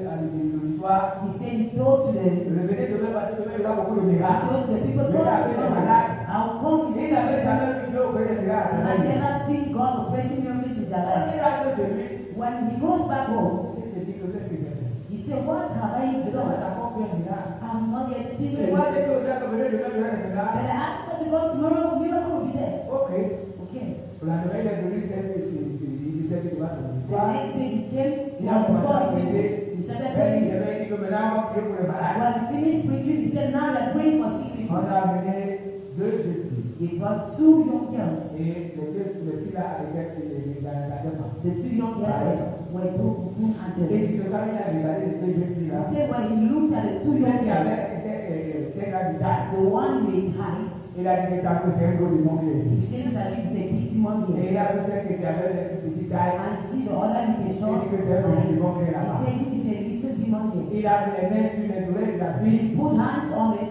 à l'auditoire, he said he told to the revenez demain parce que demain il y aura beaucoup de miracles. those the people Mais God il is avait des coming. malades. I'll come with Ils you. n'avaient jamais vu Dieu opérer des miracles. I never seen God operating miracles in their Quand lives. il rentre chez lui, When he goes back home, il se dit que qu'est-ce que j'ai fait? he said, what have I Je dois done? encore faire un miracle. I'm not yet seen Et it. moi, j'ai dit aux gens que venez demain, il y aura des miracles. When I asked God to go tomorrow, miracle will be there. Ok. Okay. La nouvelle est venue, il s'est dit qu'il va se The l'auditoire. next day he came, he Il a was commencé before à his prêcher. people. He started Il preaching. avait dit que maintenant, on va prier pour les malades. When he finished preaching, he said, now we're praying for sick people. On a amené deux jeunes filles. He brought two young girls. Et les filles là avec les gars. The two young girls were broken and Et dead. il se quand il a regardé les deux jeunes filles He là. said when he looked at the two Celle young qui girls, avait été gravitale. the one with height, Il a dit que ça c'est un gros démon qui est he ici. says that it's a big demon Et here. il a vu celle qui avait une petite taille. And see the other with a Il short dit que c'est un petit height. démon qui est He là-bas. said it is a little demon here. Il a mis les mains sur les oreilles de la fille. Put hands on the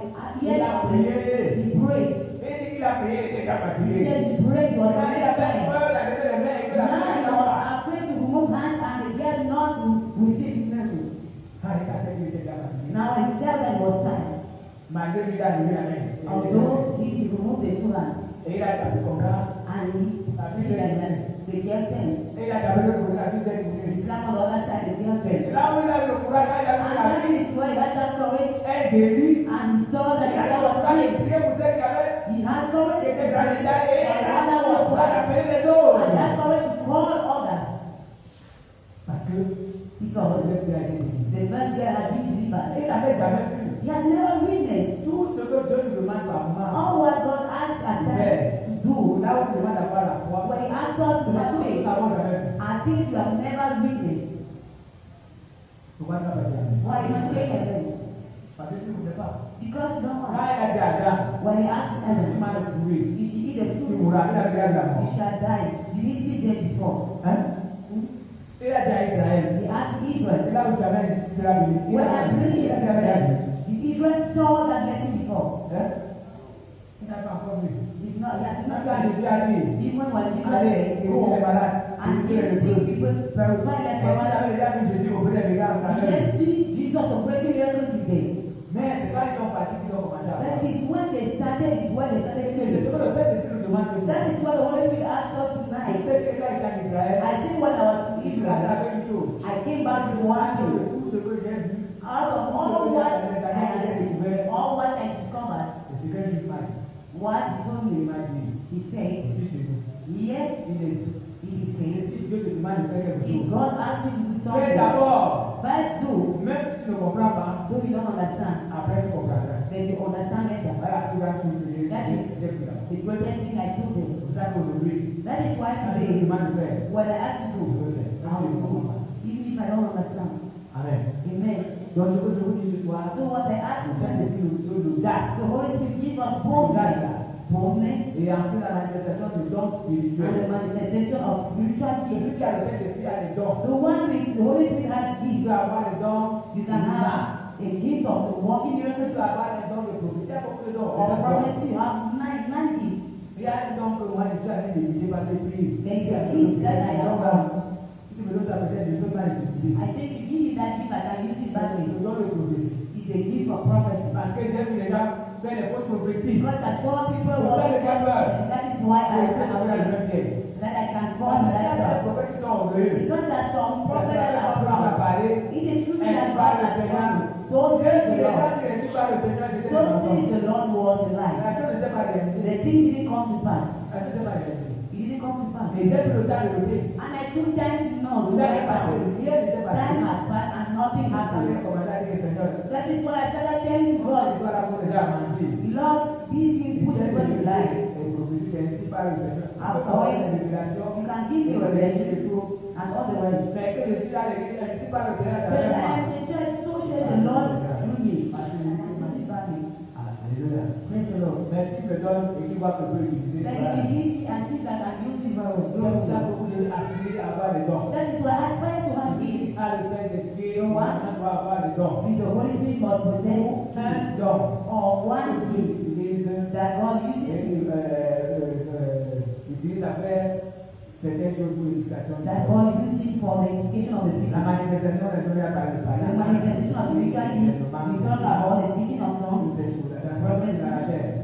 Il ears a of prié. the, he prayed. Et dit qu'il a prié, il était He capacité. said he prayed, he was Quand il very avait tired. peur d'aller les mains et que la Now fille he n'allait was pas. afraid to remove hands and the girl not to receive his miracle. Ah, il savait qu'il était capacité. Now he felt that he was tired. Malgré lui, il a levé la main. Although he removed the two hands Et il a tapé comme ça. and he did like that, the girl tensed. Et il a tapé le côté, la fille s'est tournée. He clapped on the other side, the girl Et tensed. c'est là où il a eu le courage, quand il a vu And la that fille, is where he had that courage elle guérit. and he saw that Il the a girl was commencé à healed. prier pour celle qui avait He had courage été gravitale et and elle the a other was courage à right. faire les And autres. that courage to call others Parce que because cette fille a été guérie. the first girl has been delivered. Il n'avait jamais vu. He has never witnessed Tout ce que Dieu nous demande par moment. all what God asks at times to do. Là où il demande d'avoir la foi, When he asks us c'est to la have chose que nous faith n'avons jamais fait. are things we have never witnessed. Pourquoi tu n'as pas dit Amen? Why not say amen? Parce que tu ne voulais pas. Because you don't Quand want. il a dit à Adam, When he asked si tu Adam, manges le fruit, if you eat the tu fruit, mourras. Il a dit à la you mort. shall die. Did he see that before? Hein? Il a dit à Israël, He asked Israel, et là où jamais tu seras béni. Il when a I bring dit, you il a the dit à Israël. blessing, did Israel saw that blessing before? Hein? Il n'a pas encore vu. It's not, he has not Quand seen. Jésus a dit, Even when Jesus allez, said, guérissez les go malades, and guérissez heal les sick lépreux. people, purify Et lepers. vous avez déjà vu Jésus opérer les miracles quand Did même. they see Jesus operating miracles today? Mais c'est quand ils sont partis qu'ils ont commencé à voir. That is when they started, it's when they started C'est ce seeing. que le Saint-Esprit nous demande ce soir. That is what the Holy Spirit asked us tonight. Peut-être que quand il est en Israël, I said when I was in il a Israel, avait une chose. I came back with one thing. Tout ce que j'ai vu, Out of all what I have seen, all what I discovered, c'est ce que j'ai fait. what he told me, il m'a dit, he says, aussi chez nous, yet he says, si Dieu te demande de faire quelque if chose, God asks you to do fais something, d'abord. first do, Même si tu ne comprends pas, though you don't understand, après tu comprendras. then you understand better. Voilà la plus grande chose que j'ai That is fait. the greatest thing I told them. C'est pour ça qu'aujourd'hui, That is why quand Dieu me today, demande de faire, what I ask you je to veux do, faire. Même I si je ne will comprends pas. do, even if I don't understand. Amen. Amen. Donc ce que je vous dis ce soir, So what I ask le you, Saint-Esprit nous donne l'audace the Holy Spirit give us boldness et en fait la manifestation de dons and the spirituels. manifestation of spiritual Celui gifts. qui a le Saint-Esprit a des dons. The one with the Holy Spirit has Tu gifts. peux avoir les dons You can have a gift of the walking Tu miracles peux avoir les dons de prophétie. Il y a beaucoup de dons. or prophecy. You have nine gifts. Il y a un don que moi je suis allé d'éviter parce que puis. There is a gift that I have got. Si tu me donnes ça peut-être, je ne peux pas l'utiliser. I say to give you that gift, I can use it badly. Le don de prophétie. It's the gift of prophecy. Parce que j'ai vu les gens faire des fausses prophéties. Because I saw people Pour faire walking le diable. prophecy. That is why I Pour was essayer de faire le afraid même piège. that I can fall Parce in que il y that a des trap. prophètes qui sont orgueilleux. Because there are some prophets that are proud. It is true that God has proud. So says the Lord. So says the Lord was alive. La chose ne s'est pas réalisée. The thing didn't come to pass. La chose ne s'est pas réalisée. It didn't come to pass. Et j'ai pris le temps de noter. And I took time to know. Le temps est passé. Rien ne s'est passé. Time has passed and nothing Ça happened. fait commencer à dire Seigneur. That is why I started telling God, L'histoire là pour déjà mentir. Lord, these things push people to lie. Et prophétie, c'est ainsi par le Seigneur. Tu peux Avoid. avoir une révélation. You can give me revelation and otherwise. Mais que je suis à l'église, ainsi par le Seigneur. But I am the church, so shall the Lord through me. Parce que je suis Merci, Daddy. Alléluia. Praise the Lord. Merci me donne et qui voit que peut utiliser. Let me gives me and sees that I use it very C'est pour ça well. que vous devez aspirer à avoir les dons. That is why I aspire to have gifts. À le Saint-Esprit, on doit avoir les dons. With the Holy Spirit must possess Un gifts. don. Or one Que gift Dieu utilise that God uses utilise à faire certaines choses pour l'éducation. that God uses for the edification of the La people. manifestation est donnée à parler. The manifestation of spiritual gift, we talk about the speaking of tongues,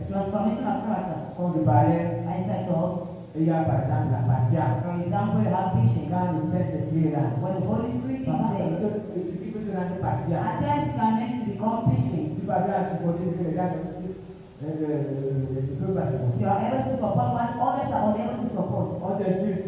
transformation of character. Quand je parlais, I said, oh, il y a par exemple la patience. for example, have patience. Quand le Saint-Esprit est là, When the Holy Spirit is there, il peut te rendre patient. at times you can make to become patient. Tu vas bien supporter ce que les gens ne peuvent pas supporter. You are able to support what others are unable to support. On t'insulte.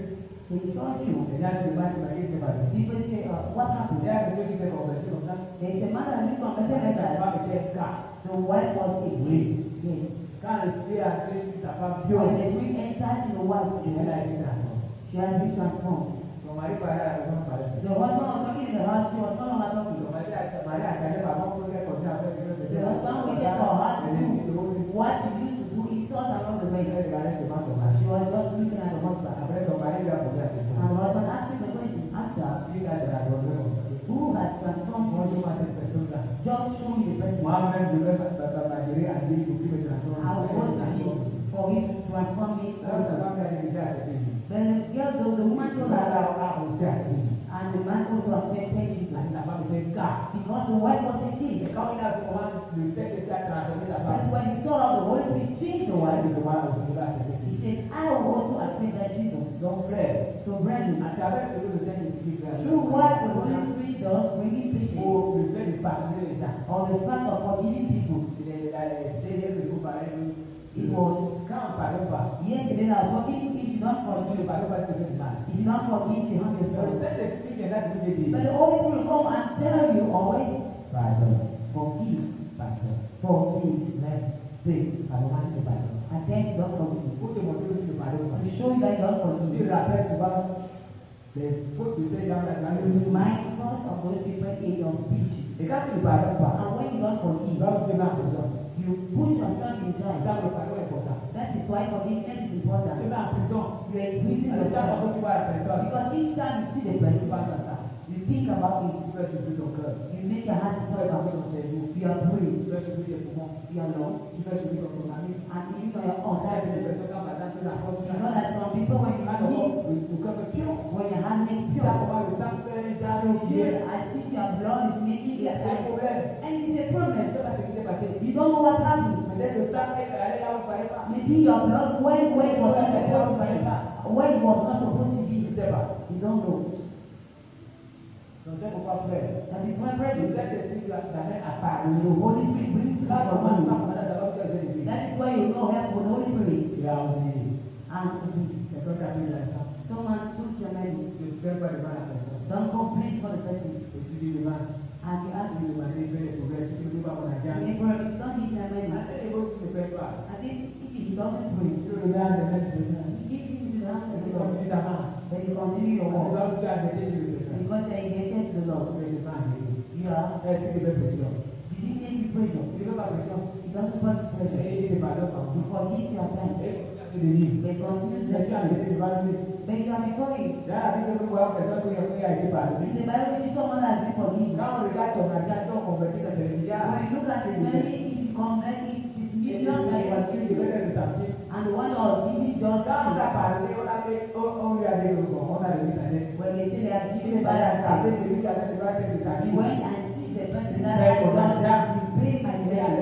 They insult you. Les gens se demandent qu'est-ce qui s'est passé. People say, what Il y happened? a ceux qui s'est converti comme ça. There is a man that is converted like Sa that. femme était cas. The wife was a yes, yes. Quand l'esprit a entré sur sa femme, When the spirit enters in the wife, elle a été transformée. she has been transformed. Son mari parlait à la maison, parlait. The husband was talking in the house, she was no longer talking. Son mari attendait pardon pour qu'elle continue à faire ce qu'elle faisait. The husband waited for her to Elle do décide de revenir. what she used to do, insult around the waist. Elle regardait seulement son mari. She was just looking at the husband. Après, son mari lui a posé la question. And the husband asked him the question, answer, Qui t'a transformé comme ça? who has transformed you? Montre-moi cette personne-là. Just show me the person. Moi-même, je vais m'adhérer à Dieu pour qu'il me transforme. I will go to him for him to transform me. Alors, sa femme a déjà accepté Jésus. Then the girl, the woman told Elle her, a aussi accepté Jésus. and the man also accepted Jesus. Sa femme était cas. Because the wife was a Et case. quand il a vu comment le Saint-Esprit a transformé sa But femme, when he saw how the Holy Spirit changed the il a wife, dit que moi aussi, je vais accepter he Jésus. said, I will also accept that Jesus. Donc, frère, So, brethren, à travers ce que le Saint-Esprit fait, through what the Holy Spirit does, bringing patience, pour le fait de pardonner les gens, or the fact of forgiving people, c'est-à-dire que je vous parlais de it was quand on ne pardonne pas, yesterday that I was talking, if you don't si tu forgive, ne pardonnes pas, tu te fais du mal. if you don't forgive, you harm Le yourself. Saint-Esprit vient là de vous dire, But the Holy Spirit will come and tell you always, pardon, forgive, pardon. forgive, Mais, please, pardonne-moi, tu ne pardonnes pas. and then you don't forgive. Pour te montrer que tu ne pardonnes pas. To show you that you don't Tu forgive. rappelles souvent les fautes de ces gens-là dans You le musulman. remind us of those people in your speeches. Et quand tu ne pardonnes pas, And when you don't forgive, donc tu es en prison. you put yourself in charge. Ça, le pardon est important. That is why forgiveness is Tu important. es en prison. You are increasing Alors, chaque yourself. fois que tu vois la personne, Because each time you see the tu person, penses à ça. you think about Tu it. fais souffrir ton cœur. You make your heart to Tu fais souffrir suffer. ton cerveau. You are brave. Tu fais souffrir tes poumons. You are lost. Tu fais souffrir ton organisme. And even on your own Ça, c'est des side. personnes quand maintenant tu la portes. You know that some people, when you Alors, meet, le cœur fait pion. when your hand makes Ça, pure, comment le sang fait un genre de you fier. feel as if your blood is making Il y it a un like, problème. and it's a Je problem. ne sais pas ce qui s'est passé. You don't know what happens. Peut-être le sang est allé là où il ne fallait pas. Maybe your blood when it was not supposed to be, when it was not supposed to Je be, ne sais pas. you don't know. Donc, c'est pourquoi, frère, That is why le brethren, Saint-Esprit t'amène à the pardonner. Holy Spirit brings to Ça, comment tu vas you. commencer à savoir que tu es That is why you know help for the Holy Spirit. And someone took your money. Don't complain for the person. And you ask him, don't give them money. At least if he doesn't pray, give him to the hands of the Lord. Then you continue your work. Because you are indebted to the Lord. You are. Does it make you pressure? It doesn't put pressure. He forgives your offense. They continue to listen. Then you are before him. In the Bible, see someone has been forgiven. When you look at his memory, if you convert it, it's millions that he was given. And the one that was given just when they say they are given by themselves, he went and sees the person that I just paid my debt.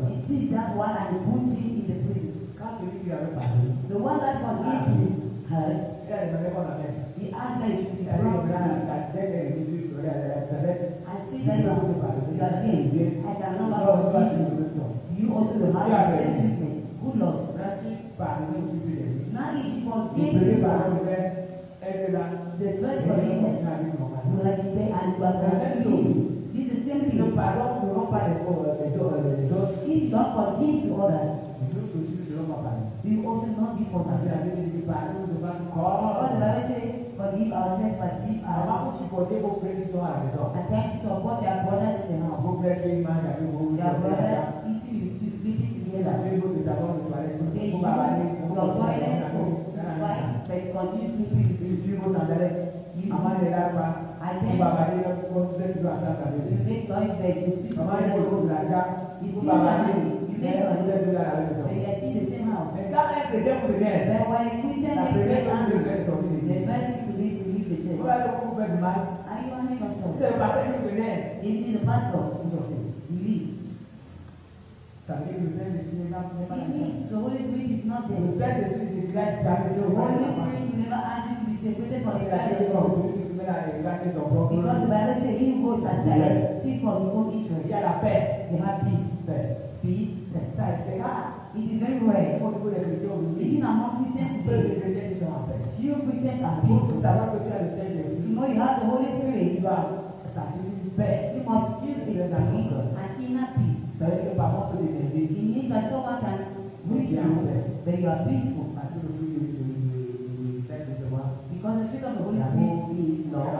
He sees that one and he puts him in the prison. The one that forgave him hurt. He asked that he should be brought to me. I see that you are against. I can no longer forgive you. You also will have the same treatment. Good loss. Now if you forgive this one, the first forgiveness, you like it there and you are forgiving. This is the same thing. If you don't forgive to others, you also not be forgiven. Because the Bible says, forgive our trespasses, and try to support their brothers in the house. Their brothers eating with you, sleeping together. They use your toilets to fight, but you continue sleeping with you. I think you make noise, but you sleep together. You still sleep. You make noise, but you are still in the same house. But when a Christian makes great angry, the first thing to do is to leave the church. Are you honoring yourself? Even the pastor, you leave. It means the Holy Spirit is not there. The Holy Spirit will never ask you to be separated from the child of God. Because the Bible says, he who goes aside seeks for his own interest. They have peace. Peace. It is very rare. Even among Christians today, few Christians are peaceful. To know you have the Holy Spirit, you must feel the peace and inner peace. It means that someone can reach you, but you are peaceful. Because the fruit of the Holy Spirit is love.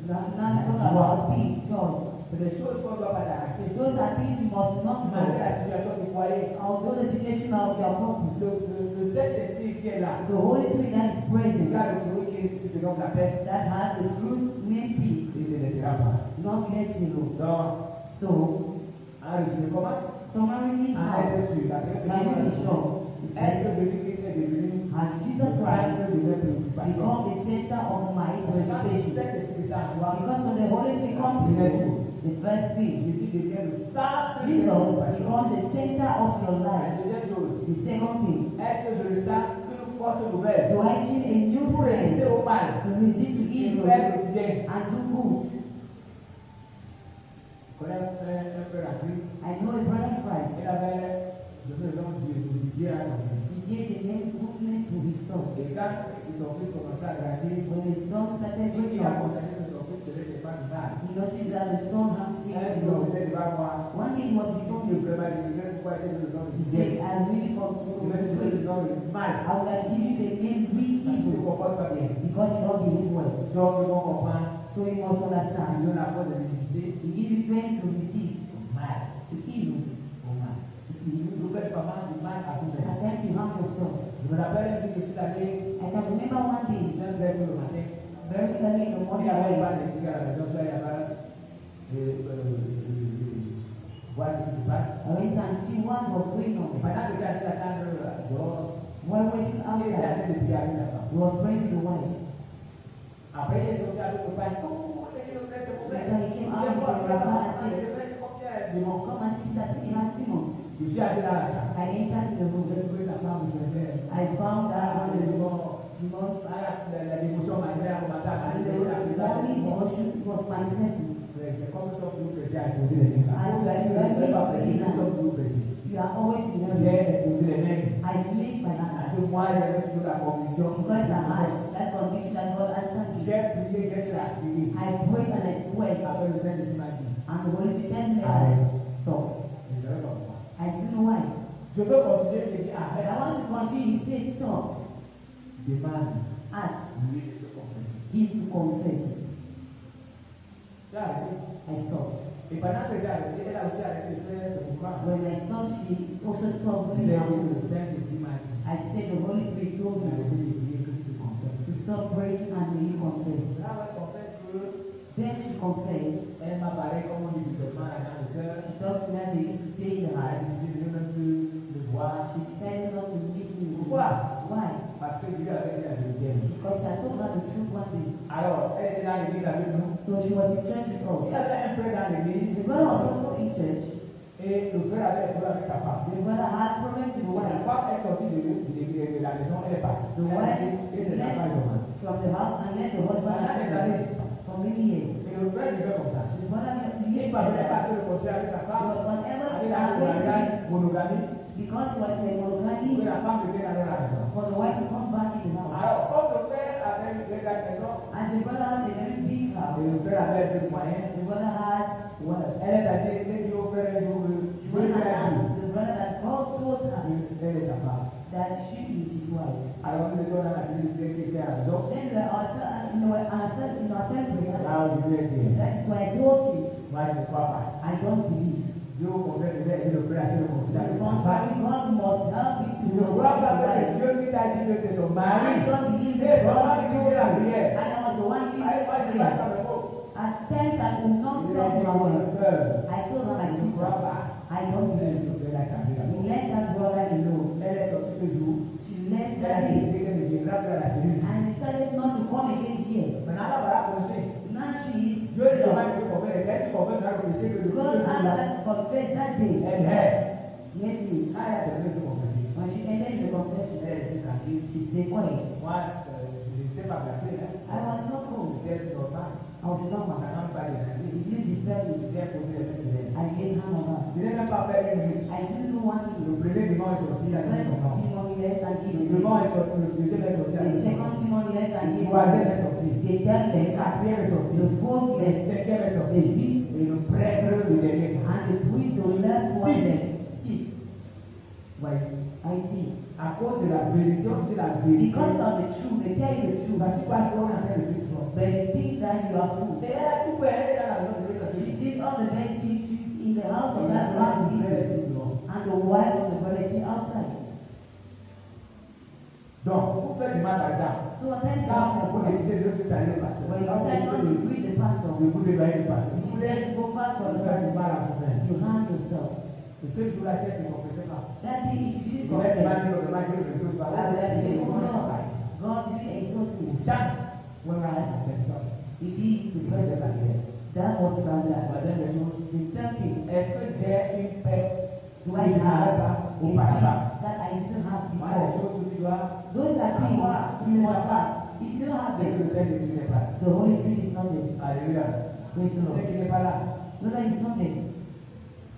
Now talk about peace, joy. Those are things you must not know. Although the situation of your couple, the Holy Spirit that is present, that has the fruit named peace, not let you know. So, summarily, how can you be sure? And Jesus Christ become the center of my presentation. Because when the Holy Spirit comes in you, the first thing, Jesus becomes the center of your life. The second thing, do I feel a new strength to resist evil and do good? I know a brother in Christ. He gave the name goodness to his son. When his son started doing that, he noticed that the son had seen the Lord. One day he was before me. He said, I really forgive you. I would have given you the name real evil because you don't behave well. So you must understand. He gives you strength to resist to evil. At times you harm yourself. I can remember one day, very early in the morning, I went and see what was going on. While waiting outside, he was praying with the wife. Later he came out of the river and said, come and see that he has demons. I entered the room. I found that the demons, the only emotion was manifesting. As you are you are always in J'ai error. posé les mains. I believe my Parce hands. que moi, j'avais toujours la conviction. Because I had that conviction that God answers me. J'ai prié, j'ai transpiré. I prayed and I sweat. Après le Saint-Esprit m'a dit. And the Holy Spirit stop. Je ne savais pas pourquoi. I didn't know why. Je peux continuer, il me dit I arrête. want to continue. He said stop. Demande Ask lui de se confesser. him to confess. J'ai arrêté. I stopped. Et pendant que j'ai arrêté, elle a aussi arrêté de faire ce mouvement. When I stopped, she also stopped Je doing l'ai it. dit, le Saint-Esprit m'a dit. I said the Holy Spirit told me Arrêtez de prier que tu te confesses. to stop praying and you confess. Ça va confesse que Then she confessed. elle m'apparaît comme un développement dans le cœur. She talked to me as they used to say in the Elle a heart. décidé de ne même plus le voir. She decided not to meet me. Pourquoi? Why? Parce que Dieu avait dit la vérité. Because I told her the truth one day. Alors, elle était dans l'église avec nous. So she was in church with Il y us. avait un frère dans l'église. The brother was also in church. Et le frère avait un problème avec sa femme. The brother had problems with the Et sa wife. femme est sortie de la maison, elle est partie. The wife Et c'est sa femme. left from the house and left the husband and children for many years. Et le frère vivait comme ça. The brother Il lived ne pouvait like pas that. se réconcilier avec sa femme. Because whatever Avec la mariage, monogamie. because he was in a Que monogamy, la femme devait aller à la maison. for the wife to come back in the house. Alors, comme le frère avait une très grande maison, As the brother had a very big et house, le frère avait un peu de moyens, the brother had wealth. elle est allée, elle dit au frère, je She veux went and lui asked the brother that God told her elle est sa femme. that she is his wife. Alors, nous étions dans la cellule qui était à la maison. Then we are in our assembly. Là où je lui ai dit, That is why I told him, moi je ne crois pas. I don't believe. Dieu au contraire devait aider le frère à se réconcilier On avec the sa femme. contrary, God must help you Tu to ne crois pas que c'est know. Dieu qui t'a dit que c'est ton I mari. don't believe Et c'est that moi qui God fais la prière. and I was the one Allez, leading moi je the passe à prayer. mes mots. At times I could not Je lui ai stop dit, my ma voice. soeur, I told her, my je ne sister, crois pas. I don't Elle believe. se fait la caméra. We let that brother alone. Elle est sortie ce jour. She left Elle a that day décidé qu'elle ne viendra plus à la cellule. and decided not to come again here. Maintenant, là, voilà comme c'est. Now she is Dieu lui demande de se confesser. C'est elle qui confesse dans le péché que le God péché asked là. her to confess that day. Elle est. Yes, he. Quand elle a terminé de se confesser, When she entered the confession, elle est restée tranquille. she stayed quiet. Moi, je ne sais pas placer. I was not cold. J'étais normal. I was normal. Ça n'a pas dérangé. It didn't disturb me. J'ai posé les mains sur elle. I laid hand on her. Je n'ai même pas fait une minute. I didn't know one Le thing. premier dimanche est sorti, il a dit First son nom. Timon left and Le gave dimanche it. est sorti, le deuxième est sorti, il a The dit son nom. second Timon left and Le gave troisième it. est sorti. The third Le left. quatrième est sorti. The fourth Le left. cinquième est The sorti. fifth. Et le prêtre, le dernier est sorti. And the priest, the last one left. Six. Voyez. I see. À cause de la vérité, on dit la vérité. Because of the truth, they tell you the truth. Parce que parce qu'on est en train de te tromper. But you think that you are fool. Et elle a tout fait, elle est dans la maison de Dieu. She did all the best things in the house of that last Israel. And the wife of the brother is still outside. Donc, pour faire du mal, par exemple, So at times quand you vous décidez de saluer le pasteur, when you quand vous decide not to décidez greet the pastor, de vous éloigner du pasteur, you decide to go far from the faire du pastor, mal à vous-même. you harm yourself. Et ce jour-là, si elle ne se confessait pas, That day, if you didn't il va confess, dire au dommage que Dieu soit I là, would have c'est said, pour oh moi, no, pareil. God didn't exhaust me. Tant, Whereas, personne. it is the C'est present. la guerre. That was about that. Troisième des choses, The third thing, est-ce que j'ai une paix do que I je n'avais have pas a peace auparavant? that I didn't have Moi, les before? choses que tu dois, Those are things you must have. If you don't have c'est que le them, Saint-Esprit n'est pas là. the Holy Spirit is not there. Alléluia. Praise the C'est Lord. qu'il n'est pas là. No, that is not there.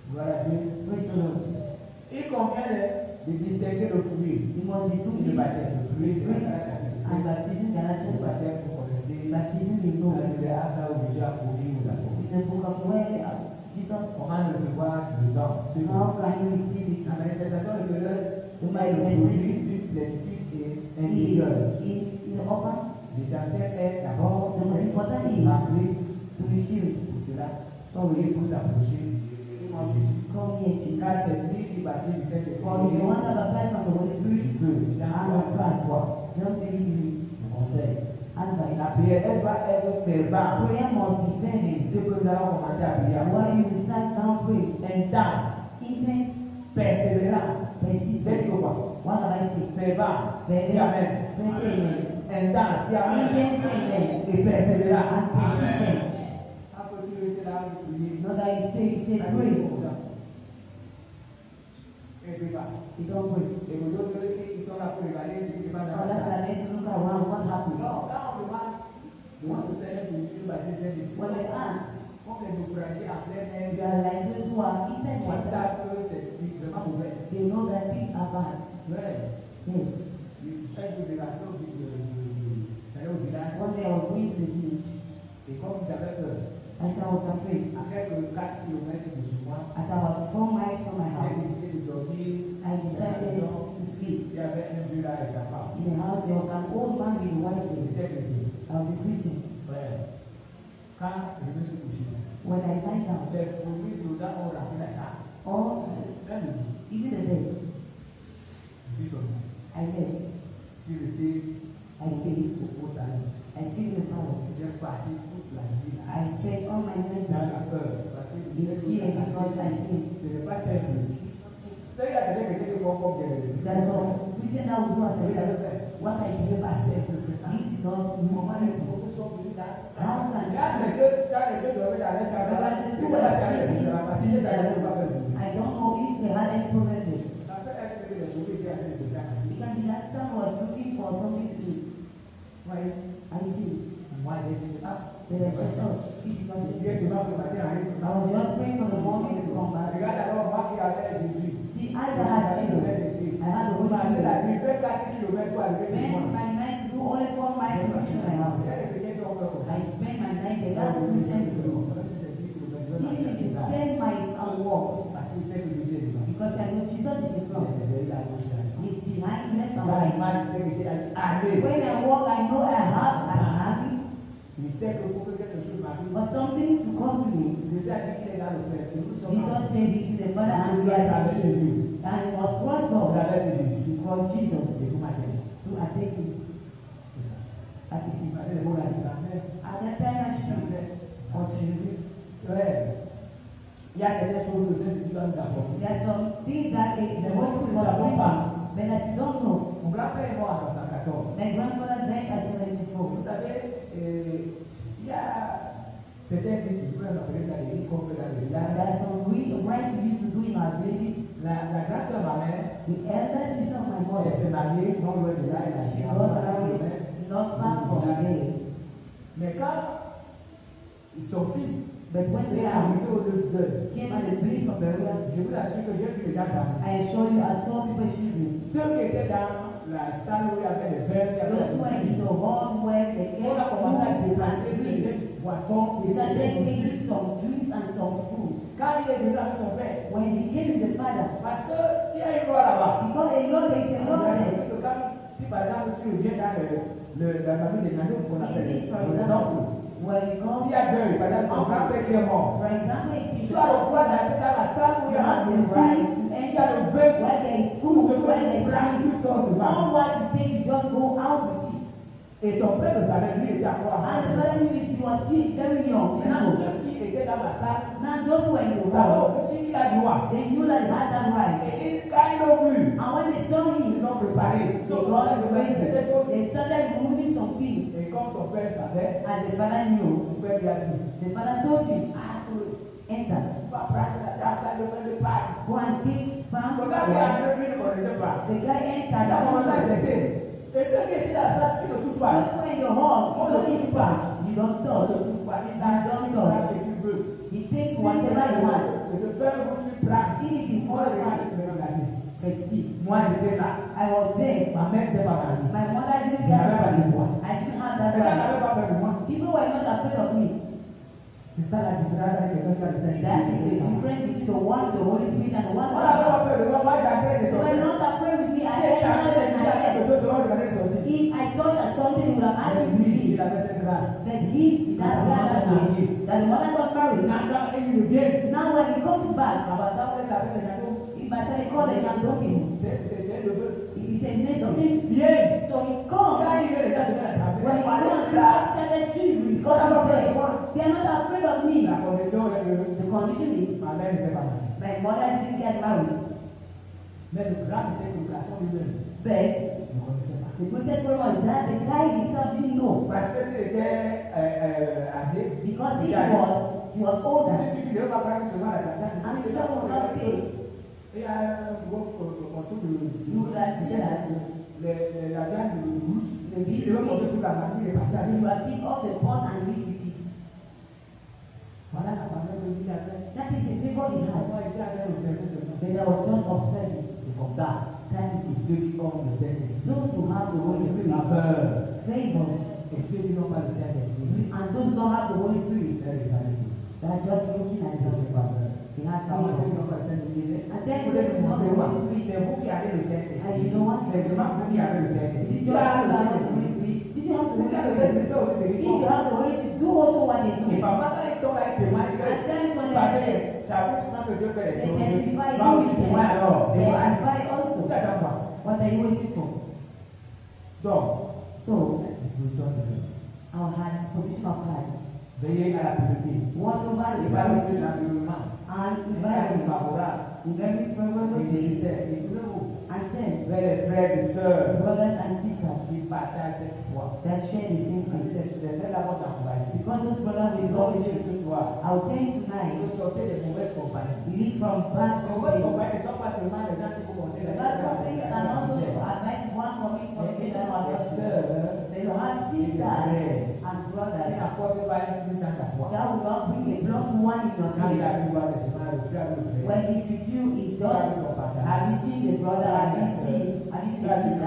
Gloire à Dieu. Praise the Lord. Il convient de distinguer le fruit You must et le distinguish baptême. Le fruit, c'est la grâce à Dieu. and baptism, Le Galatians, baptême, pour connaître, baptism you know. dans le théâtre où Jésus a promis aux apôtres. In the book of where Jesus, Comment recevoir le don? C'est how can you receive it? la manifestation de Seigneur The est le produit manifestation d'une plénitude is intérieure. in the upper. L'essentiel est d'abord The most important is remplir to be filled. pour cela. So Il faut we s'approcher de Jésus. come here, Jesus. Ça, c'est lui qui baptise du For he's Saint-Esprit. the one that baptized from the Holy Du Spirit feu. Jean 3, John 3, le conseil. advice. La prière, elle doit être fervente. Prayer must be fervent. Ce que nous allons commencer à prier. While you start down pray, Intense, intense, persévérant. C'est persistent. quoi? What have I said? Fervent. Fervent. Dis Amen. Persistent. Intense. Dis Amen. Intense amen. Et persévérant. And persistent. Quand tu es là, tu pries. Not that you stay, you say pray. Et puis pas. You don't pray. Et les autres, ils sont là pour regarder ce qui se passe dans Oh, la that's salle. the next look around what happens. Non, quand on demande au Seigneur de nous baptiser Saint-Esprit, When they ask, comme les naufragés en plein air, you are like those who are inside on water. savent que c'est c'est pas mauvais. They know that things are bad. Ouais. Yes. Un jour, j'allais au village. One day I was going to the village. Et comme j'avais peur, I said I was afraid. à quelques 4 km de chez moi, At about 4 miles from my j'ai house, décidé de dormir. I decided to sleep. Il y avait un vieux là et sa femme. In the house, there was an old man with a wife Il there. était chrétien. I was a Christian. Ouais. Quand je me suis couché, When I lie down, les fourmis soldats ont rempli la chambre. or even the bed, Je suis sorti. I left. Je suis resté I stayed. au salon. I stayed in the parlor. J'ai passé toute la nuit là. I spent all my night Dans there. la peur. Parce que In fear because I sinned. ce n'est pas simple. It is not simple. Ça, il y a certains chrétiens qui font comme j'ai réussi. There's some reason that we do as a result. What I Ce n'est did, pas simple. this is not Comment les simple. photos sont venues là? How can Il y a les deux dormaient dans les chambres là. I Tu sais pas si elle est venue là, parce que ça n'avait pas fait. don't know if they had any problem there. Ça peut être que les fourmis étaient en train de se faire. It can be that someone was looking for something to eat. Oui. I see. Moi, j'ai dit, ah, Then I said, oh, this is not si simple. Dieu se met pour matin, arrive. I was just praying for the morning to come back. Regarde alors, moi qui avais Jésus. See, I that had Jesus. I had the Holy C'est la Spirit. nuit, fait 4 km pour arriver chez moi. Spend my night to do only 4 miles to reach my house. C'est les chrétiens qui ont peur. I spend my night there. That's what Christian do. Even if it's 10 miles and walk, Parce qu'il sait que Jésus est devant. because I know Jesus is in front. Il est à gauche, là. He's behind, left and Quand il right. marche, il sait que c'est allé. When I walk, I know I have it. Il sait que pour que quelque chose m'arrive, For something to come to me, Jésus a dit qu'il est dans le Père. Et nous sommes Jesus said this is the Father and nous we are avec the Jésus. And it was crossed Nous off avec Jésus. from Jesus. C'est vous m'avez dit. So I take it. That is it. Parce que les mots là, c'est la mer. At that time I should On suivi. Ouais. Il y a certaines choses que Jésus doit nous apporter. There are some things that the Holy Spirit must bring us. But as we don't know, Mon grand-père est mort à 74. my grandfather died at 74. Vous savez, il y a certains qui peuvent appeler ça des rites qu'on fait dans le There village. are some rites we used to do in our villages. La grande soeur ma mère, The elder sister of my elle mother, s'est mariée, non loin de là, elle a she été was married not far from there. Mais quand son fils But when the est son arrivé au lieu de deuil, came at the place of burial, je vous assure que j'ai vu les gens dans. I assure you, I saw people shivering. Ceux qui étaient dans la salle où il y avait les verres, il y avait Those who were in the hall where they on a ate commencé à food and dépasser drinks. ces boissons They et started ces taking some drinks and some food. Quand il est venu avec son père, When he came with the father, parce qu'il y a une loi là-bas. because a lot, there is a law there. Si par exemple tu viens dans la famille des Nanouk qu'on appelle, Maybe, for par example, exemple, when you go, s'il y a deuil, par exemple son grand-père qui est mort, for example, if tu it's as le droit d'aller dans la salle où il y a not le the right, right to il y a le enter vin, where there is tout ce food, where there is que tu drinks. sors de là. All what you take, you just go out with it. Et son père le savait, lui était encore à And the father knew it, he was still very young. Maintenant, Now, ceux qui étaient dans la salle, those who were in the savaient hall, aussi qu'il a droit. they knew that he had that right. Et quand ils l'ont vu, And when they saw ils him, se sont préparés. they got ready. They started removing some things. Et comme son père savait, As the father knew, son père lui a dit, the father told him, enter, va prendre la table, le vin de Pâques. go and take palm Le gars qui wine. a vu, lui ne connaissait pas. The guy entered. Là, on l'a cherché. Et ceux qui étaient dans la salle, tu ne touches pas. Just when the hall, On ne touche pas. you don't On ne touch. touche pas. Il a ce qu'il veut. He takes Si whatever he wants. le père vous suit prendre. If it is On all le right, regarde. but see, Moi, j'étais là. I was there. Ma mère s'est pas mariée. My mother didn't Je n'avais care pas about cette it. foi. I didn't have that Les gens right. n'avaient pas peur de moi. People were not afraid of me. C'est ça la différence avec quelqu'un qui a le Saint-Esprit. That is the difference between the one, the Holy Spirit, and the one On n'avait pas that peur de moi. Moi, j'entrais des they were not afraid with me. I Si elle entered t'avait and dit I quelque left. chose, on regardait sortir. If I touched at something, he would have asked me to Lui, leave. il avait cette grâce. But he, that grace, that the mother got married. Quand il revient, Now when he comes back, Abassa, on les appelle les cadeaux. if I say call him and dump him, C'est le vœu. it is a nation. Donc, il vient. So he Quand comes. il vient, les gens se mettent à When he taper. comes, he just started shivering because he's there. They are not afraid of me. La condition est que The condition is ma mère ne s'est pas mariée. my mother didn't get married. Mais le grand était que le garçon lui-même But ne connaissait pas. the greatest problem was that the guy himself didn't know. Parce que s'il était âgé, Because he was older. je suis sûr qu'il ne devait pas prendre seulement la carte. I'm sure he would not pay. Et un gros morceau de You would have seen that. la viande de rousse, The il big devait porter meat, toute la famille et partir you avec. have picked up the pot and eat with it. Voilà la famille de lui avec. That is the favor he Moi, has. j'étais avec au service seulement. But But I was just observing. C'est comme ça. That is it. Ceux qui ont le Saint-Esprit, Those who have the Holy Spirit, la peur, favor, et ceux qui n'ont pas le Saint-Esprit, and those who don't have the Holy Spirit, leur regard ici. they are just looking at Ils you. n'ont pas peur. They have Quand ceux qui favor. n'ont pas le Saint-Esprit, And then vous those devez who have the montrer moi. Holy Spirit, C'est vous qui avez le and Saint-Esprit. you know what? C'est vraiment vous qui avez le Did Saint-Esprit. you Tu just as have le the Holy Saint-Esprit. Spirit? Did you have the Tu Holy as le Spirit? Saint-Esprit aussi, c'est If différent. you have the Holy Spirit, do also what they do. Et parfois, quand ils sont là, ils témoignent. And then when Parce they que ça vous souvent que Dieu fait des they choses. testify, Va aussi témoigner alors. they Témoigne. testify also. Tout attend quoi. What are you waiting for? Donc, So, la disposition de Dieu. our heart, disposition of hearts. Veillez à la pureté. Watch over the Et pas aussi purity l'environnement. and Un cadre environment favorable in every et favorable way. nécessaire. Et tournez-vous And then, vers les frères et sœurs brothers and sisters qui partagent cette foi. that share the same Parce que faith. les frères d'abord t'encouragent. Because those brothers will Ils go vont with venir you. ce soir. I will tell you tonight, Vous sortez des mauvaises compagnies. you lead from bad Les mauvaises companies. compagnies ne sont pas seulement les gens qui vous conseillent Bad companies are not those who advise one coming from les the other one. les sœurs They will have sisters and qui brothers n'apportent pas plus dans ta foi. that will not bring a plus one in your Quand il faith. arrive, c'est seulement le frère ou le frère. When he's with you, it's just have you seen the brother, have you seen the sister,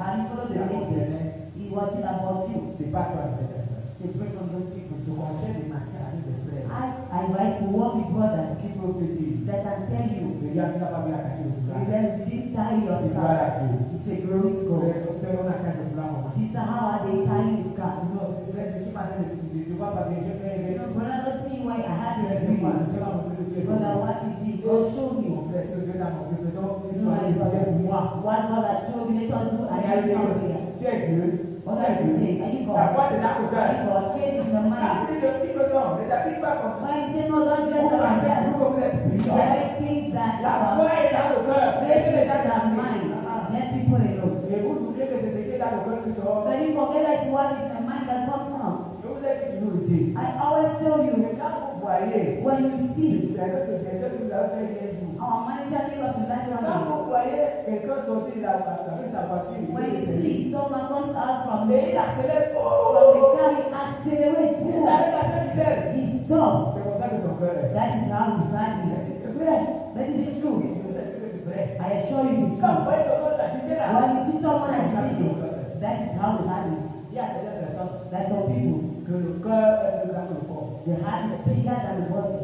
have you followed the message? It wasn't about you. C'est pas toi qui sais faire. Separate from those people. Je conseille de marcher avec des frères. I advise to walk with brothers Qui peuvent te dire, that can tell you, regarde, tu n'as pas vu la cacher au foulard. you didn't tie your C'est gloire scarf. à Dieu. It's a glory to God. C'est on a caché au foulard, maman. Sister, how are they tying his scarf? Non, c'est frère, je suis pas en train de te vois pas bien, je fais un No, brother, don't see why I had to c'est moi, explain. c'est pas mon frère de Dieu. Brother, what is it? God show me. Mon frère, si vous êtes dans mon Dieu, faisons une No, soirée my brother. pour moi. What God has shown me, let us do and Regardez, every time here. tu es Dieu. What are you saying? Are you God? La foi, c'est dans le Are cœur. you God? Faith is in the Quand mind. tu dis de petit coton, ne t'applique pas comme ça. Why you say no, don't dress Vous up pensez like que that? vous êtes spirituel. There is things that La foi est dans le cœur. faith Laissez les is in gens the mind. Let people alone. Et vous oubliez que c'est ce qui est dans le cœur qui sort. But you forget that it's what is in the mind that comes out. Je vous ai dit toujours ici. I always tell you, Mais quand vous voyez, when you see c'est que le directeur qui vous a fait bien dit. our manager give us a letter Quand on vous voyez quelqu'un sortir de avec sa voiture, il when fait you des see services. someone comes out from Et the il accélère. car, he accelerates. Il s'arrête à ce qu'il sert. He stops. C'est comme ça que son cœur est. That is how his heart is. C'est vrai. That is true. Je vous assure que c'est vrai. I assure you it's Quand vous true. voyez quelqu'un s'agiter là, When you see someone c'est comme ça que agitating, son cœur est. that is how the heart is. Il y a certaines personnes That some people, que le cœur est plus grand que le corps. the heart is bigger than the body.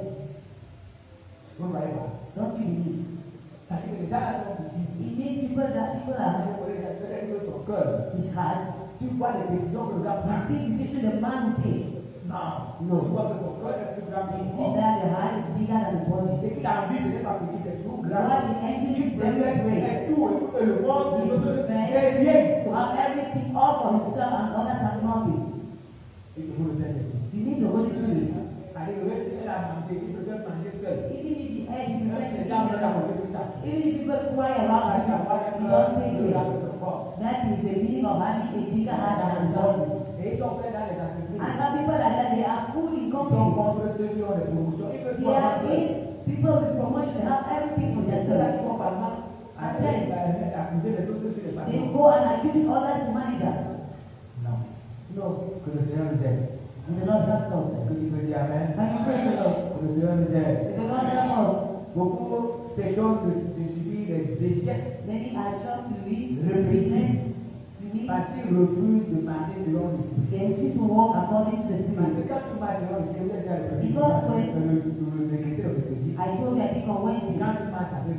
Vous ne voyez pas. Don't you believe? C'est-à-dire que les gens là sont petits. It means people are Vous voyez peut-être que son cœur. his heart. Tu vois les décisions que le gars You prend. see decision the man will take. Non. No. Tu vois que son cœur est plus grand que You le see corps. that the heart is bigger than the body. Ce qu'il a envie, ce n'est pas petit, c'est toujours grand. What he envies Il is very préfère great. laisse tout et tout et le monde, He les autres, prefers rien. to have everything all for himself and others have nothing. Il faut le Saint-Esprit. You need the Holy Spirit. Allez, le reste, il a mangé, il préfère manger seul. Even if the egg, you Même press si it les gens veulent down. apporter tout ça. Even if people cry around Ça, you, c'est avoir un you cœur don't stay plus grand there. que son corps. That is the meaning of having a bigger heart than the body. Et ils sont prêts dans les entreprises. And some people like that, they are full in Ils sont companies. contre ceux qui ont des promotions. Ils veulent They tout are avoir. against people with promotion, they have everything for C'est ceux-là themselves. qui vont par mal accuser les autres sur les They patrons. go and accuse others to managers. Non. No. Que le Seigneur nous aide. And the Lord helps us. Est-ce que tu peux dire Amen? Can you praise the Lord? Que le Seigneur nous aide. The Lord helps us. Beaucoup s'échauffent de subir les échecs Many are shocked to leave Le witness, parce qu'ils refusent de marcher selon l'esprit. they refuse to walk according to the Parce que Spirit. quand tu marches selon l'esprit, vous êtes déjà le Because when- le chrétien le mercredi. I told you, I think on Wednesday, Quand tu marches avec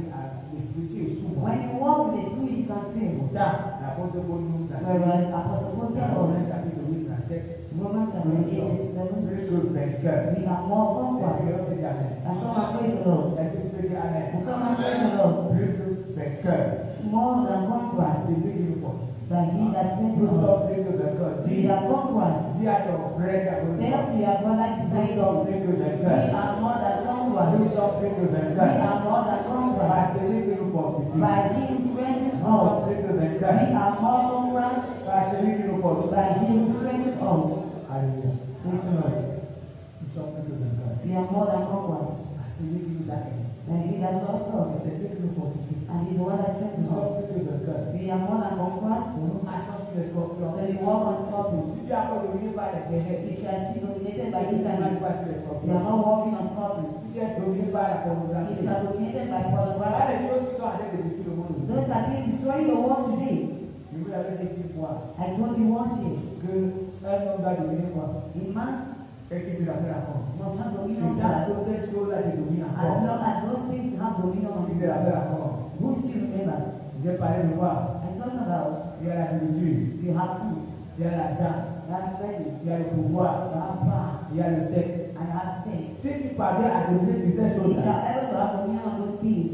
l'esprit, tu échoues. when you walk with the Spirit, you can fail. Pourtant, l'apôtre Paul nous l'a dit. Whereas Apostle Paul Dans tells Romains us, chapitre 8, verset Romans chapter 8, verse 7, plus que vainqueur. we are more Est-ce que conquerors. on peut dire Amen? And someone praise the Lord. Est-ce que tu peux dire Amen? And someone praise the Lord. Plus que vainqueur. More than conquerors. C'est lui qui nous fortifie. By he that Nous strengthens us. sommes plus que vainqueurs. We are conquerors. Dis à ton frère qui a besoin de Tell toi. to your brother Nous beside sommes you. plus que We vainqueurs. are more than Nous conquerors. sommes plus que We vainqueurs. are more than Par conquerors. celui qui nous fortifie. By he who strengthens Nous sommes us. plus que We vainqueurs. are more conquerors. Par celui qui nous fortifie. By he who strengthens us. Alléluia. Praise the Lord. Nous sommes plus que vainqueurs. We are more than conquerors. Par celui qui nous a aimés. And he that loves C'est us. celui qui nous fortifie. And he's the one that Nous strengthens us. sommes plus que vainqueurs. We are more than conquerors. Nous marchons sur les scorpions. So we walk on scorpions. Si tu as encore dominé par les ténèbres, If you are still dominated by tu ne marches internet, pas sur les you are scorpions. not walking on scorpions. Si tu es dominé par la If you pornographie, are dominated dominated by Voilà pornography. les choses qui sont en train de détruire le monde. Those are things destroying the world today. Je vous l'avais dit 6 fois I told you once here, que un homme doit dominer quoi? a man Qu'est-ce qui se rappelle encore? must have Et dominion dans on toutes us. ces choses-là, tu domines As encore. long as those things have dominion on Qui se us. rappelle encore? Who still remembers? J'ai parlé de quoi? I talked about Il y a la nourriture, you have food, il y a l'argent, you have money, il y a le pouvoir, you have power, il y a le sexe. and you have sex. Si tu parviens à dominer sur ces If you choses-là, are able to have dominion on those things,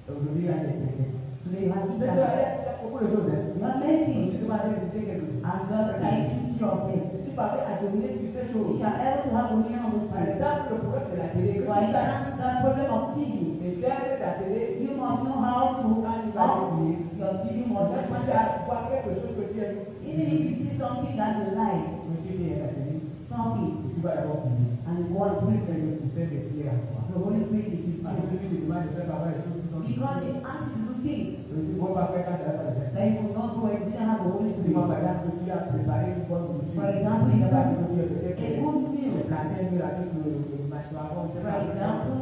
aujourd'hui il y a des techniques. today you have Il y internet. a beaucoup de choses. Hein. You have many Je things. suis pas en train de citer quelque chose. I'm just citing your things. Si tu parviens à dominer sur ces If choses, you are able to have dominion on those par things, exemple, le problème de la télé, que for tu saches, example, the problem of TV, éteindre ta télé, you must know how to quand tu vas off essayer, your TV tu must vas be commencer à voir quelque chose que tu aimes. even if you see something that you like, Mais tu viens à la télé, stop it tu vas d'abord prier. and go and pray C'est for le it. poussin de fier à toi. The Holy Spirit is with Parce que you. lui, il te demande de faire pas mal de choses qui sont Because difficiles. it asks you to do things Et tu ne vas pas faire quand tu n'as pas de that sexe. you could not do if you didn't have the Holy Tu Spirit. vois, par exemple, que tu as préparé une bonne nourriture. For example, Tu sais pas you si tu es peut-être A good meal. le plantain mûr avec le mâchoire, c'est For pas example,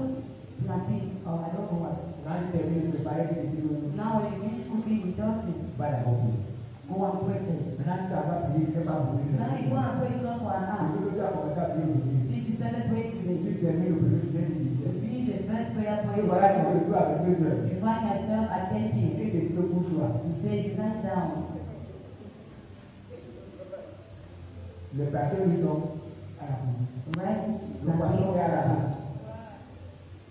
plantain, or I don't know what. Quand tu termines de préparer, tu te dis, Now when you finish cooking with Johnson, va d'abord prier. go and pray first. Maintenant, tu n'as pas prié, tu n'es pas mourir. Now you go and pray not for an hour. Tu as commencé à prier aujourd'hui. Since you started praying today, Tu termines le premier sujet du you dixième. finish the first prayer Et point. voilà, tu te retrouves avec 2 heures. You find yourself at 10 Et p.m. tu te dis, couche-toi. He says, stand down. Les plantains, ils sont à la cuisine. Right? Le poisson est à la Now cage.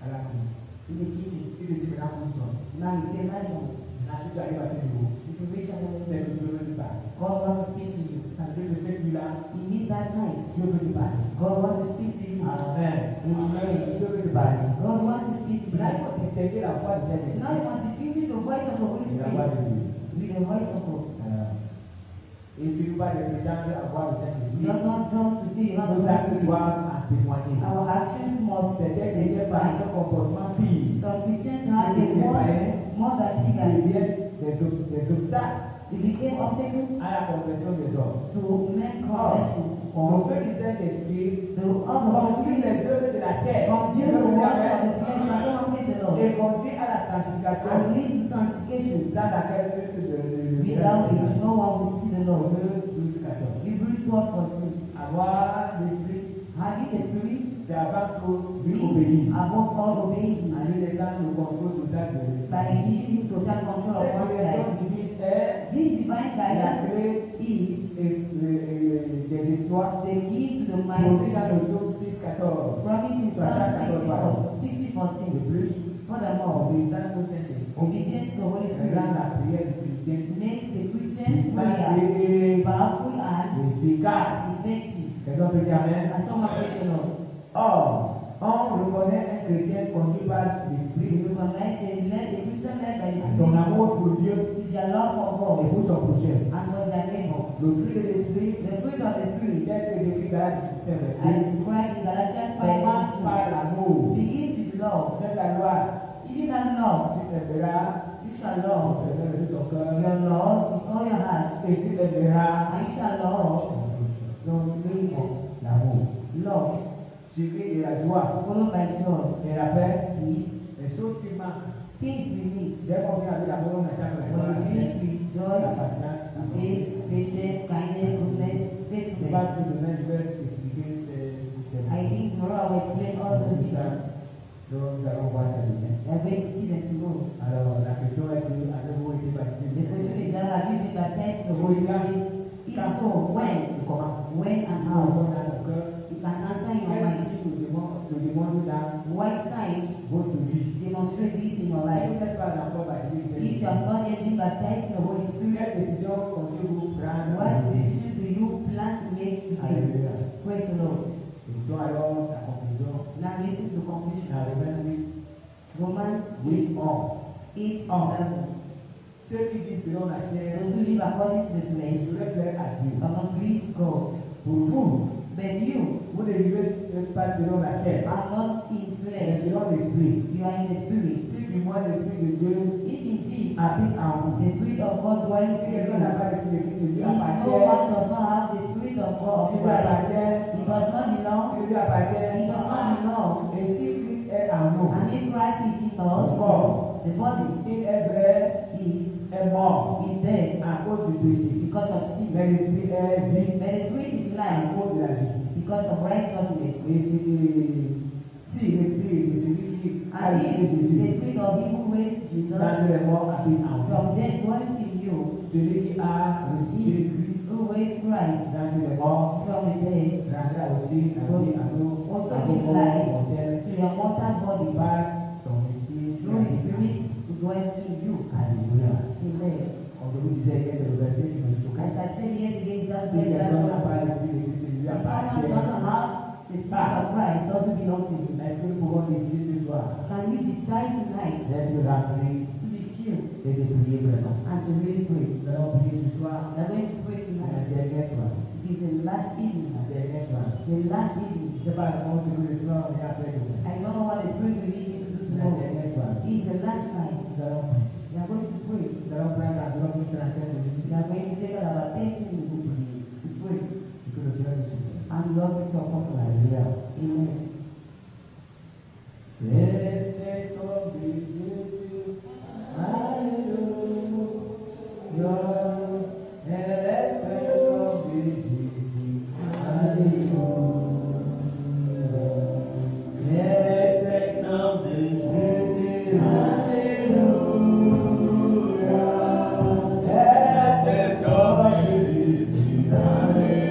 À la cuisine. in the kitchen. Tu te dis, maintenant, couche-toi. Now you say, lie down. Maintenant, si tu arrives à ce niveau, If you reach another c'est level, que Dieu veut te parler. God wants to speak to you. Ça veut dire que cette nuit-là, He means that night. Dieu veut te parler. God wants to speak to you. Amen. Amen. Dieu veut te parler. God wants to speak to Là, il you. faut distinguer la voix de cet So esprit now you want to distinguish the voice of the Holy et la voix Spirit de Dieu. with the voice of God. Et surtout pas de prétendre avoir le Saint-Esprit. You're not just to say you have the Nos Holy actes Spirit. doivent en témoigner. Our actions must Certains chrétiens par testify. un comportement pire Some Christians have a more than pagans. deviennent des obstacles They became obstacles à la conversion des hommes. to men conversion. Le feu du Saint-Esprit The other consume les œuvres de la chair conduce the works of the flesh, but someone praise the Lord. et conduit à la sanctification And leads to sanctification. sans laquelle Without which no one will see the Lord. Romains 12, 14. Hebrews 12:14. Avoir l'esprit, Having a spirit c'est avant tout lui means obéir. above all obeying En lui laissant le contrôle total de by giving him total control of cette one's direction life. divine est This divine la guidance clé is des histoires the key to the posées dans le mind psaume 6, 14. promised in Psalm 60:14. De plus, Furthermore, obéissant au Saint-Esprit, obedience to the Holy rend Spirit la prière du chrétien makes the Christian puissante prayer et powerful and efficace. effective. Quelqu'un peut dire Amen. As someone praise the Lord. Or, on reconnaît un chrétien conduit par We l'Esprit recognize the Christian led by the son Spirit amour pour Dieu to their love for et God pour son prochain. and for their neighbor. Le fruit de l'Esprit, The fruit of the Spirit, tel que décrit Galates as 5, described in Galatians commence 5:22, par l'amour. begins with love. Fais la loi, If you have love, tu aimeras you shall ton love Seigneur de tout ton cœur your Lord with all your heart, et tu aimeras and you shall love ton prochain. Donc, l'amour. love, Suivi de la joie followed by joy, et la paix, peace, les choses qui manquent. things we miss. Dès qu'on vient avec l'amour, on attend la joie, When we finish with joy, la patience, la faith, patience, kindness, goodness, Je faithfulness. pense que demain, je vais expliquer ces I think tomorrow I will explain all those things. Donc, nous allons voir ça demain. We are going to see them tomorrow. Alors, la question est que avez-vous été The baptisé? question is that have you been baptized in the Holy Spirit? If so, when? Comment? When and On how? dans ton cœur. You can answer in your Quel mind. signe nous demande dans What signs votre vie? demonstrate this in your Si life? vous n'êtes pas encore baptisé, If you have not yet been baptized in the Holy quelle Spirit, décision comptez-vous prendre? what decision do you plan to make today? Alléluia. Praise the Lord. Écoutons alors la conclusion. Now listen to the conclusion. Dans Romains 8, Romans 8, 8, 11. 11. Ceux qui vivent selon la chair Those who live according to the ne flesh seraient plaire à Dieu. will not please God. Pour vous, But you vous ne vivez pas selon la chair, are not in mais flesh. selon l'esprit. You are in the Spirit. Si du moins l'esprit de Dieu If indeed habite en vous. the Spirit of God dwells Si in you, quelqu'un n'a pas l'esprit de Christ, il lui if no appartient. one does not have the Spirit of God, Il lui Christ, appartient. he does not belong. Il lui appartient. He does not belong. Et si Christ est en nous, And if Christ is corps, the body, il est mort is dead à cause du péché. because of sin. Mais l'esprit est vie But the spirit is à life cause de la justice. because of righteousness. Et si l'esprit de celui qui a And ressuscité if the Jésus spirit of him who raised Jesus dans les morts habite en vous, from dead dwells in you, celui qui a ressuscité Christ who raised Christ dans les morts from the dead, rendra aussi la vie à nous, also à give vos life corps mortels to your mortal bodies par son esprit. through his spirit who dwells in you. Alléluia. Amen. Comme je vous disais hier, c'est le verset qui me choquait. As I said yesterday, that's Si verse that quelqu'un n'a shows pas l'esprit de Christ, il lui if someone appartient. doesn't have the spirit of Christ, doesn't belong to you. Est-ce que nous pouvons décider ce soir Can we decide tonight d'être remplis to be filled et de prier vraiment? and to really pray? Nous allons prier ce soir. We are going to pray C'est la tonight. dernière soirée. It is the last evening. La dernière soirée. The last evening. Je ne sais pas comment ce que le Seigneur vient faire demain. I don't know what the Spirit will lead you to do C'est la tomorrow. dernière soirée. It is the last night. Nous allons prier. We are going to pray. Nous allons prendre environ une trentaine de minutes We are going to take about 30 minutes to pray. et que le Seigneur nous soutienne. And Lord will support us. Alléluia. Amen. Laissez tomber Jésus. Alléluia. Laissez tomber Jésus. Alléluia. Laissez tomber Jésus. Alléluia. Laissez tomber Jésus. Alléluia.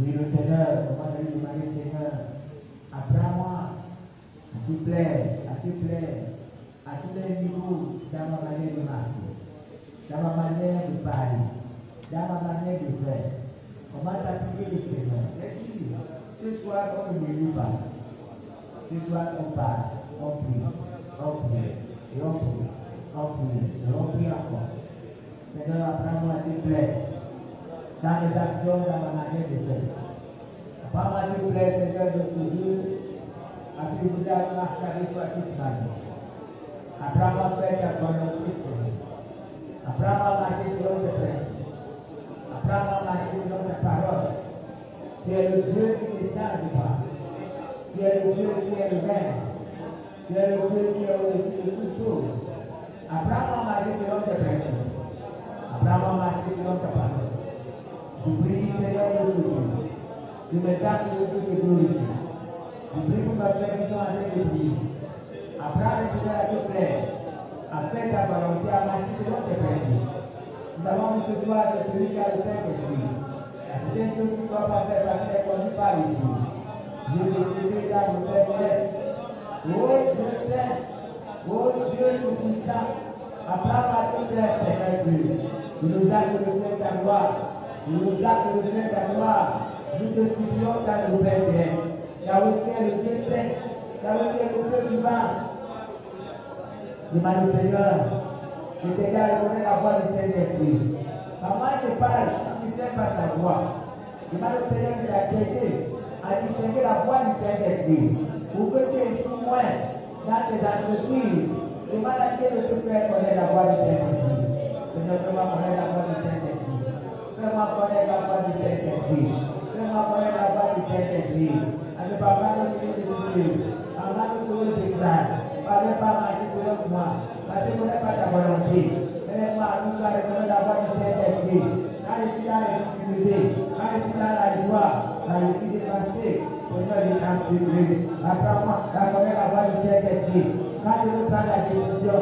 Oui, le Seigneur, comment je lui demander, Seigneur, apprends-moi à te plaire, à tous les niveaux dans ma manière de marcher, dans ma manière de parler, dans ma manière de faire. Commence à prier le Seigneur. Ce soir, on ne me pas. Ce soir, on parle, on prie, et on prie, et on prie encore. Seigneur, apprends-moi à te plaire. Dans les actions, dans ma manière de faire. Apprends-moi à te plaire, Seigneur, de toujours, à ce que vous avez marché avec toi toute ma vie. Apprends-moi à faire ta volonté, Seigneur. Apprends-moi à marcher selon tes principes. Apprends-moi à marcher selon ta parole. Tu es le Dieu qui ne change pas. Tu es le Dieu qui est le même. Tu es le Dieu qui est au-dessus de toutes choses. Apprends-moi à marcher selon tes principes. Apprends-moi à marcher selon ta parole. Je prie, Seigneur, de Dieu. Je me sens que je te glorifie. Je prie pour ma frère qui sont en train de prier. Apprends, Seigneur, à te plaire, à faire ta volonté, à marcher selon tes principes. Nous avons vu ce soir de celui qui a le Saint-Esprit. La deuxième chose qui ne doit pas faire parce qu'elle est conduite par l'Esprit. Dieu de Jésus, là, mon Père Céleste. Oh Dieu Saint, oh Dieu tout-puissant, apprends-moi à te plaire, Seigneur Dieu. Tu nous as donné ta gloire. Tu nous as donné ta gloire. Nous te supplions dans le Père Céleste. Yahweh, tu es le Dieu Saint. Yahweh, tu es le Dieu vivant. Demande au Seigneur de t'aider à reconnaître la voix du Saint-Esprit. Maman te parle, tu ne sais pas sa voix. Demande au Seigneur de t'aider à distinguer la voix du Saint-Esprit. Pour que tu échoues moins dans tes entreprises, demande à Dieu de te faire connaître la voix du Saint-Esprit. Seigneur, fais-moi connaître la voix du Saint-Esprit. Fais-moi connaître la voix du Saint-Esprit. Fais-moi connaître la voix du Saint-Esprit. Avec papa, nous te disons, papa, nous te déclare. Parle pas marcher selon moi. Parce que ce n'est pas ta volonté. Aide-moi à nous faire reconnaître la voix du Saint-Esprit. Quand je suis dans les difficultés, quand je suis dans la joie, quand je suis dépassé, Seigneur, je t'en supplie. Apprends-moi à connaître la voix du Saint-Esprit. Quand je veux prendre la décision,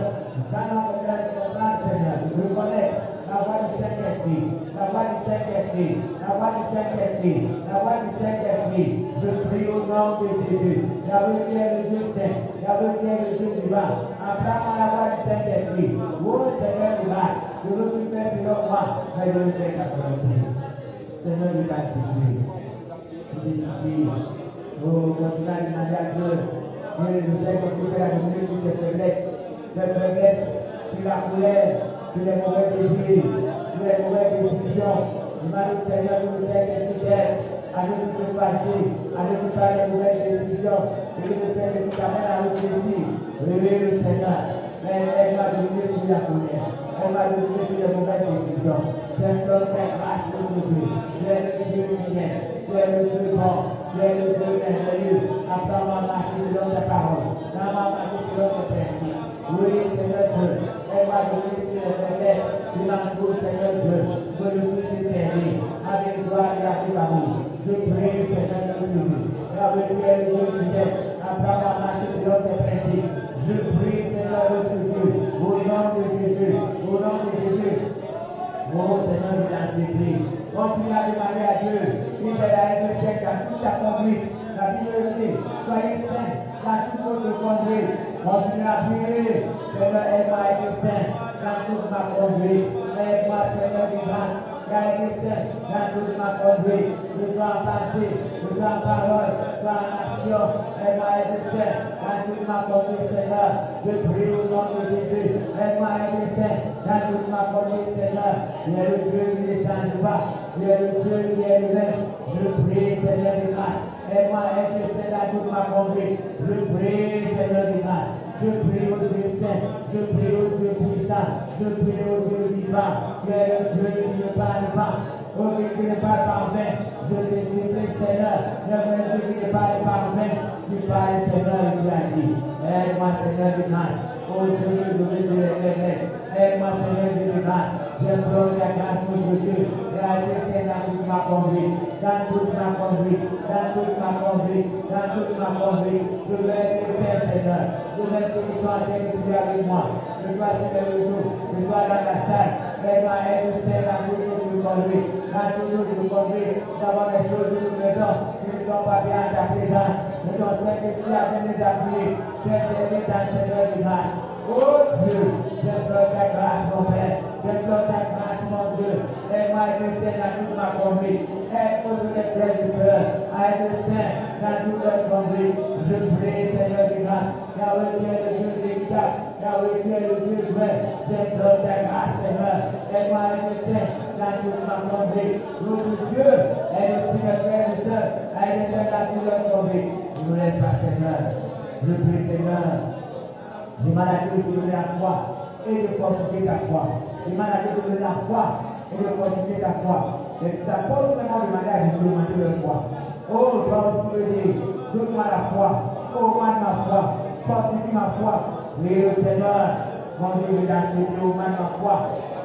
quand on regarde mon âme, Seigneur, je reconnais la voix du Saint-Esprit, la voix du Saint-Esprit, la voix du Saint-Esprit, la voix du Saint-Esprit. Je prie au nom de Jésus. Yahweh, tu es le Dieu Saint. Yahweh, tu es le Dieu divin. Apprends-moi la voix du Saint-Esprit. Oh Seigneur divin, je veux tout faire selon moi, mais je ne fais qu'à volonté. Seigneur, je t'en supplie. Je te supplie. Oh, continue à demander à Dieu. Dieu nous aide que tu fais la journée sur tes faiblesses. Tes faiblesses, sur la colère, sur les mauvais désirs, sur les mauvaises décisions. Demande au Seigneur de nous aider, à nous te passer, à nous faire les mauvaises décisions. Et que le Seigneur nous amène à réfléchir. Réveille le Seigneur. Mais elle va dominer sur la colère. Elle va dominer sur les mauvaises décisions. J'implore ta grâce pour nous Dieu. Tu es le Dieu qui vient. Tu es le Dieu bon. Tu es le Dieu merveilleux. Apprends-moi à marcher selon ta parole. Apprends-moi à marcher selon tes principes. Oui, Seigneur Dieu. Elle va dominer sur les faiblesses. Tu m'entoures, Seigneur Dieu. Que le Dieu te servir. Avec joie et avec amour. Je prie, Seigneur Jésus. Avec tu es le Dieu qui vient. Apprends-moi à marcher selon tes principes. Je prie, Seigneur Jésus. Au nom de Jésus. Au nom de Jésus. Oh Seigneur, je t'en supplie. Continue à demander à Dieu. Il est la règle sainte dans toute ta conduite. La vie. Soyez saints dans toute votre conduite. Continue à prier. Seigneur, aide-moi à être saint dans toute ma conduite. Aide-moi, Seigneur, de grâce. Car être saint dans toute ma conduite. Je sois en pensée, je sois en parole, je sois en action. Aide-moi à être saint dans toute ma conduite, Seigneur. Je prie au nom de Jésus. Aide-moi à être saint dans toute ma conduite, Seigneur. Tu es le Dieu qui ne change pas. Tu es le Dieu qui est le même. Je prie, Seigneur de grâce. Aide-moi à être saint dans toute ma conduite. Je prie, Seigneur de grâce. Je prie au Dieu saint. Je prie au Dieu puissant. Je prie au Dieu divin. Tu es le Dieu qui ne parle pas. Oh Dieu qui ne parle pas en vain. Je te supplie, Seigneur. Je veux Dieu qui ne parle pas en vain. Tu parles, Seigneur, et tu agis. Aide-moi, Seigneur de grâce. Oh Dieu, je veux Dieu éternel. Aide-moi, Seigneur de grâce. J'implore la grâce, mon Dieu. Et à Dieu, dans toute ma conduite. Dans toute ma conduite. Dans toute ma conduite. Dans toute ma conduite. Je veux être saint, Seigneur. Je veux que tu sois en train de prier avec moi. Je sois sur le jour. Je sois dans la salle. Aide-moi à être saint dans tout ce que je conduis. Dans tout ce que je conduis. D'avoir les choses que nous faisons qui ne sont pas bien à ta présence. Je t'en sais que tu as bien les appuyer. Tu es donné dans le Seigneur du grâce. Oh Dieu, j'implore ta grâce, mon Père. J'implore ta grâce, mon Dieu. Aide-moi à être saint dans toute ma conduite. Aide aux frères et sœurs à être saint dans toute leur conduite. Je prie, Seigneur de grâce. Yahweh, tu es le Dieu véritable. Yahweh, tu es le Dieu vrai. J'implore ta grâce, Seigneur. Aide-moi à être saint dans toute ma conduite. Notre Dieu, aide aussi mes frères et sœurs à être saint dans toute leur conduite. Ne nous laisse pas, Seigneur. Je prie, Seigneur. Demande à Dieu de donner la foi et de fortifier ta foi. Demande à Dieu de donner la foi et de fortifier ta foi. Et ta foi, nous devons demander à Dieu de demander leur foi. Oh, toi aussi tu peux dire, donne-moi la foi. Augmente ma foi. Fortifie ma foi. Oui, Seigneur, mon Dieu, je t'en supplie, augmente ma foi.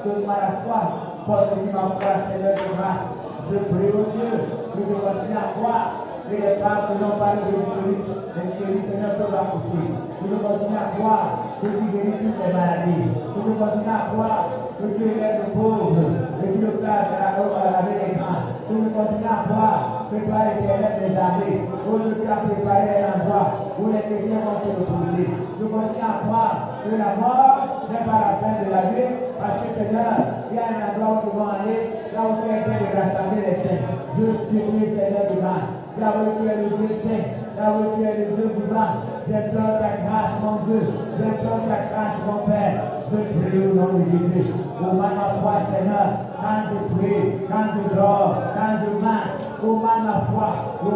Donne-moi la foi. Fortifie ma foi, Seigneur de grâce. Je prie au Dieu que je continue à croire. Et les femmes qui n'ont pas de Jésus, et le Seigneur peut l'accoucher. Je veux continuer à croire que tu guéris toutes les maladies. Je veux continuer à croire que tu aides les pauvres et que tu le places à laver les grands. Je veux continuer à croire que toi, l'Éternel des armées, où tu as préparé un endroit où les chrétiens vont se reposer. Je continue à croire que la mort n'est pas la fin de la vie, parce que Seigneur, il y a un endroit où nous vont aller, là où tu es en train de rassembler les saints. Je supplie, Seigneur de grâce. Là où tu es le Dieu saint, là où tu es le Dieu vivant, j'implore ta grâce, mon Dieu. j'implore ta grâce, mon Père. Je prie au nom de Jésus. Au mal ma foi, Seigneur, quand je prie, quand je dors, quand je marche, au mal ma foi, le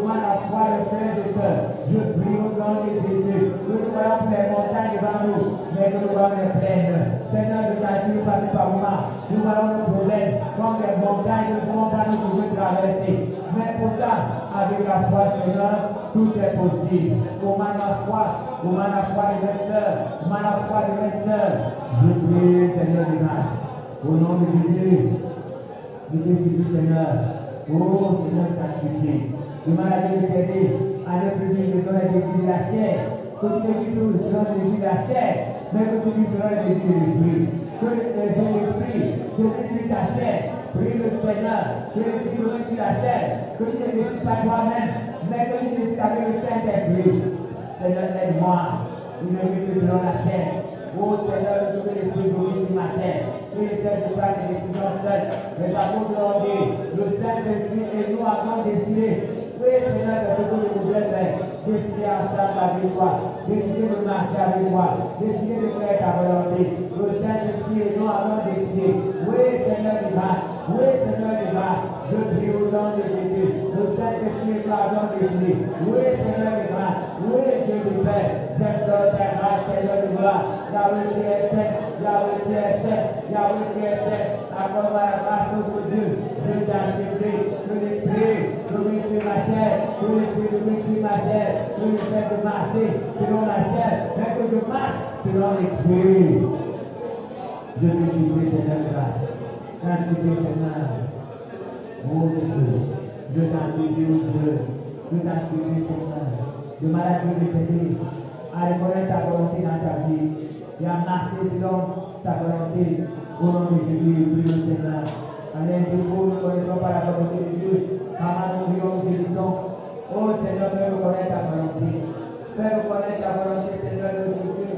frère et sœurs, je prie au nom de Jésus. Nous ne voyons que les montagnes devant nous, mais que nous voyons les plaines. Seigneur, je t'assure par moment, nous voyons nos problèmes, comme les montagnes ne pouvons pas nous pouvoir traverser. Mais pourtant, avec la foi, Seigneur, tout est possible. Au mal ma foi de mes sœurs, je prie, Seigneur, du mal. Au nom de Jésus, je te supplie, Seigneur. Oh, Seigneur, je t'ai supplié. Demande à Dieu de t'aider à ne plus vivre selon les désirs de la chair. Que tu ne vives plus selon les désirs de la chair, mais que tu vives selon les désirs de l'esprit. Que les désirs de l'esprit te détruisent ta chair. Prie le Seigneur, que les désirs de sur la chair, que tu ne décides pas toi-même, mais que tu décides avec le Saint-Esprit. Seigneur, aide-moi. Il ne vit que selon la chair. Oh Seigneur, je veux l'esprit de sur ma terre. Il essaie de prendre des décisions seules. Les apôtres l'ont dit, le Saint-Esprit et nous avons décidé. Oui, Seigneur, c'est ce que je voudrais faire. Décider ensemble avec toi. Décider de marcher avec toi. Décider de faire ta volonté. Le Saint-Esprit et nous avons décidé. Oui, Seigneur, du mal. Oui, Seigneur, du mal. Je prie au nom de Jésus. Le Saint-Esprit et nous avons décidé. Oui, Seigneur, du mal. Oui, Dieu du Père. J'implore ta grâce, Seigneur, du gloire. Yahweh qui est saint, Yahweh qui est saint, Yahweh qui est saint. Accorde la grâce notre Dieu. Je t'en supplie. Que l'esprit de sur ma chair, que l'esprit de sur ma chair, que le fait de marcher selon la chair, mais que je marche selon l'esprit. Je te supplie, Seigneur, de grâce. T'en supplie, Seigneur. Oh Dieu, je t'en supplie, oh Dieu. Je t'en supplie, Seigneur. De maladie de t'aider à reconnaître ta volonté dans ta vie et à marcher selon sa volonté. Au nom de Jésus, je prie le Seigneur. Allez, nous ne connaissons pas la volonté de Dieu. Maman, nous prions, nous disons, oh Seigneur, fais reconnaître ta volonté. Fais reconnaître ta volonté, Seigneur, de Dieu.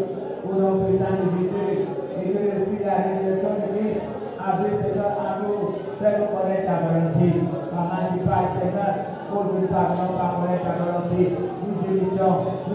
Au nom puissant de Jésus. Et que le Esprit de la révélation de Christ avait, Seigneur, à nous. Fais reconnaître ta volonté. Maman, dis pas, Seigneur, oh, je ne parle pas reconnaître ta volonté. Nous te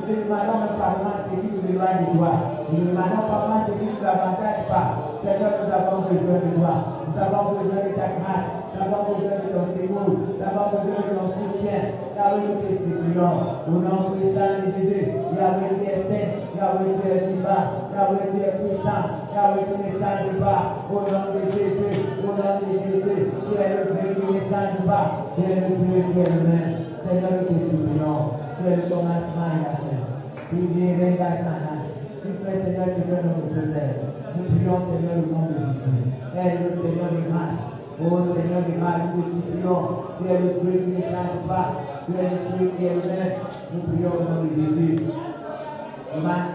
demandons même pardon ce qui nous éloigne de toi. Nous demandons pardon ce qui ne nous avantage pas. Seigneur, nous avons besoin de toi. Nous avons besoin de ta grâce. Nous avons besoin de ton secours. Nous avons besoin de ton soutien. Yahweh, nous te supplions. Au nom puissant de Jésus. Yahweh, tu es saint. Yahweh, tu es vivant. Yahweh, tu es puissant. Yahweh, tu ne changes pas. Au nom de Jésus. Au nom de Jésus. Tu es le Dieu qui ne change pas. Tu es le Dieu qui est le même. Seigneur, nous te supplions. Tu es le commencement et la fin. Tu viens de la tu fais, Seigneur, ce que nous faisons. Nous prions, Seigneur, au nom de Jésus. Aide le Seigneur de grâce. Oh Seigneur de grâce, nous te supplions. Tu es le Dieu qui ne change pas. Tu es le Dieu qui est vrai. Nous prions au nom de Jésus. Demande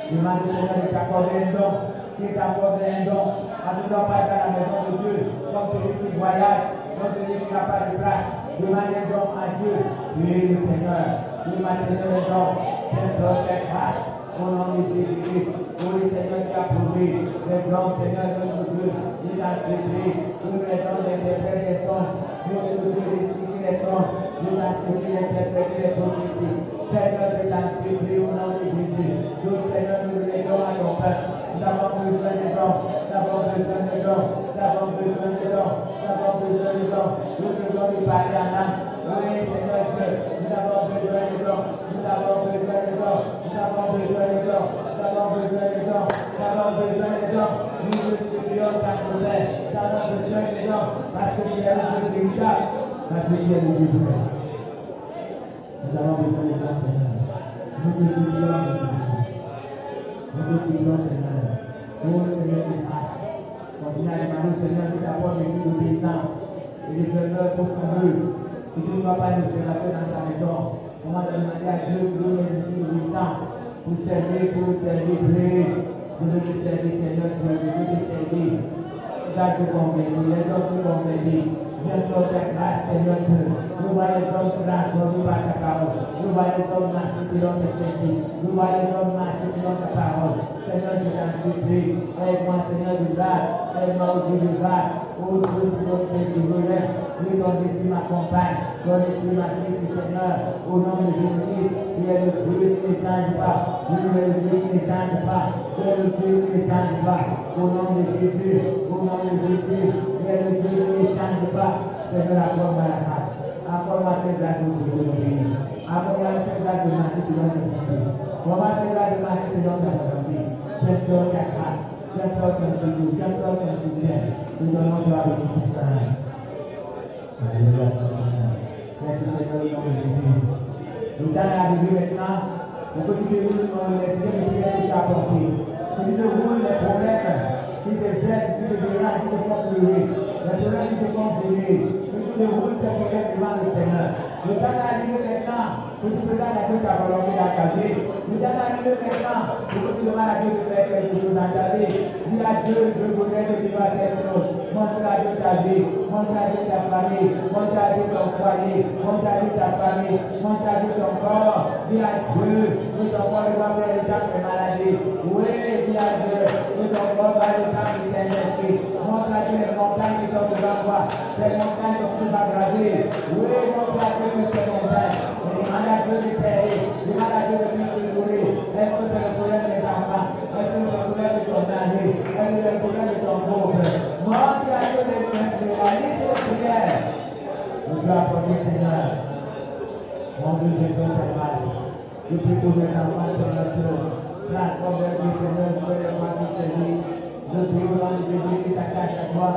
au Seigneur de t'accorder un don. Qu'il t'accorde un don. À ne pas être à la maison de Dieu. Comme celui qui voyage. Comme celui qui n'a pas de place. Demande un don à Dieu. Oui, le Seigneur. Demande Seigneur un don. J'implore ta grâce. Au nom de Jésus, pour le Seigneur qui a prouvé, les dons, Seigneur, notre Dieu, il a supplié, nous les dons d'interpréter les songes, nous les dons d'expliquer les songes, nous a supplié d'interpréter les prophéties. Seigneur, je t'en supplie au nom de Jésus. Nous, Seigneur, nous les dons à ton peuple. Nous avons besoin de dons, nous avons besoin de dons, nous avons besoin de dons, nous avons besoin de dons. Nous devons lui parler en âme. Oui, Seigneur Dieu, nous avons besoin de dons, nous avons besoin de dons. Nous avons besoin de dons, nous avons besoin de dons, nous avons besoin de dons. Nous te supplions ta colère, nous avons besoin de dons, parce que tu es le Dieu véritable, parce que tu es le Dieu vrai. Nous avons besoin de dons, Seigneur. Nous te supplions, nous te supplions, Seigneur. Oh Seigneur de grâce, continue à demander au Seigneur de t'apporter l'esprit d'obéissance et de faire pour ce qu'on veut. Que tu ne sois pas le observateur dans sa maison. On va demander à Dieu de nous donner l'esprit d'obéissance pour servir, prier. Je veux te servir, Seigneur Dieu, je veux te servir. Garde te convertir, les hommes te convertir. J'implore ta grâce, Seigneur Dieu. Nous voyons les hommes transformés par ta parole. Nous voyons les hommes marcher selon tes principes. Nous voyons les hommes marcher selon ta parole. Seigneur, je t'en supplie. Aide-moi, Seigneur de grâce. Aide-moi au Dieu de grâce. Oh Dieu, c'est notre Père souverain. Oui, ton esprit m'accompagne. Ton esprit m'assiste, Seigneur, au nom de Jésus-Christ. Tu es le Dieu qui ne change pas. Tu es le Dieu qui ne change pas. Tu es le Dieu qui ne change pas. Au nom de Jésus, au nom de Jésus, tu es le Dieu qui ne change pas. Seigneur, accorde-moi la grâce. Accorde-moi cette grâce au Dieu de pays. Accorde-moi cette grâce de marcher selon tes principes. Accorde-moi cette grâce de marcher selon ta volonté. J'implore ta grâce. J'implore ton secours. J'implore ton soutien. Nous donnons gloire à Dieu ce soir. Alléluia, Seigneur. Merci Seigneur, au nom de Jésus. Nous allons arriver maintenant. Pour que tu déroules les prières que tu as apportées. Que tu déroules les problèmes qui te prêtent, qui te dérangent, qui te font pleurer. Les problèmes qui te font gêner. Que tu déroules ces problèmes devant le Seigneur. Nous allons arriver maintenant. Que tu présentes à Dieu ta volonté d'accaler. Nous allons arriver maintenant. Pour que tu demandes à Dieu de faire quelque chose à ta vie. Dis à Dieu, je voudrais que tu fasses quelque chose. Montre à Dieu ta vie. Montre à Dieu ta famille. Montre à Dieu ton foyer. Montre à Dieu ta famille. Montre à Dieu ton corps. Dis à Dieu, que ton corps doit faire l'état de maladie. Oui, dis à Dieu, que ton corps va l'état de Saint-Esprit. Montre à Dieu les montagnes qui sont devant toi. Ces montagnes dont tu vas graver. Oui, montre à Dieu que ces montagnes. Demande à Dieu de t'aider. Demande à Dieu de t'instruire. Est-ce que c'est le problème des enfants? Est-ce que c'est le problème de ton mari? Est-ce que c'est le problème de ton groupe? Montre à Dieu de la liste de prières. Nous dois apporter, Seigneur. Mon Dieu, je donne ta grâce. Je prie pour mes enfants, Seigneur Dieu. Transforme leur vie, Seigneur, je veux les voir qui se vivent. Je prie au nom de Jésus qui s'attache à toi.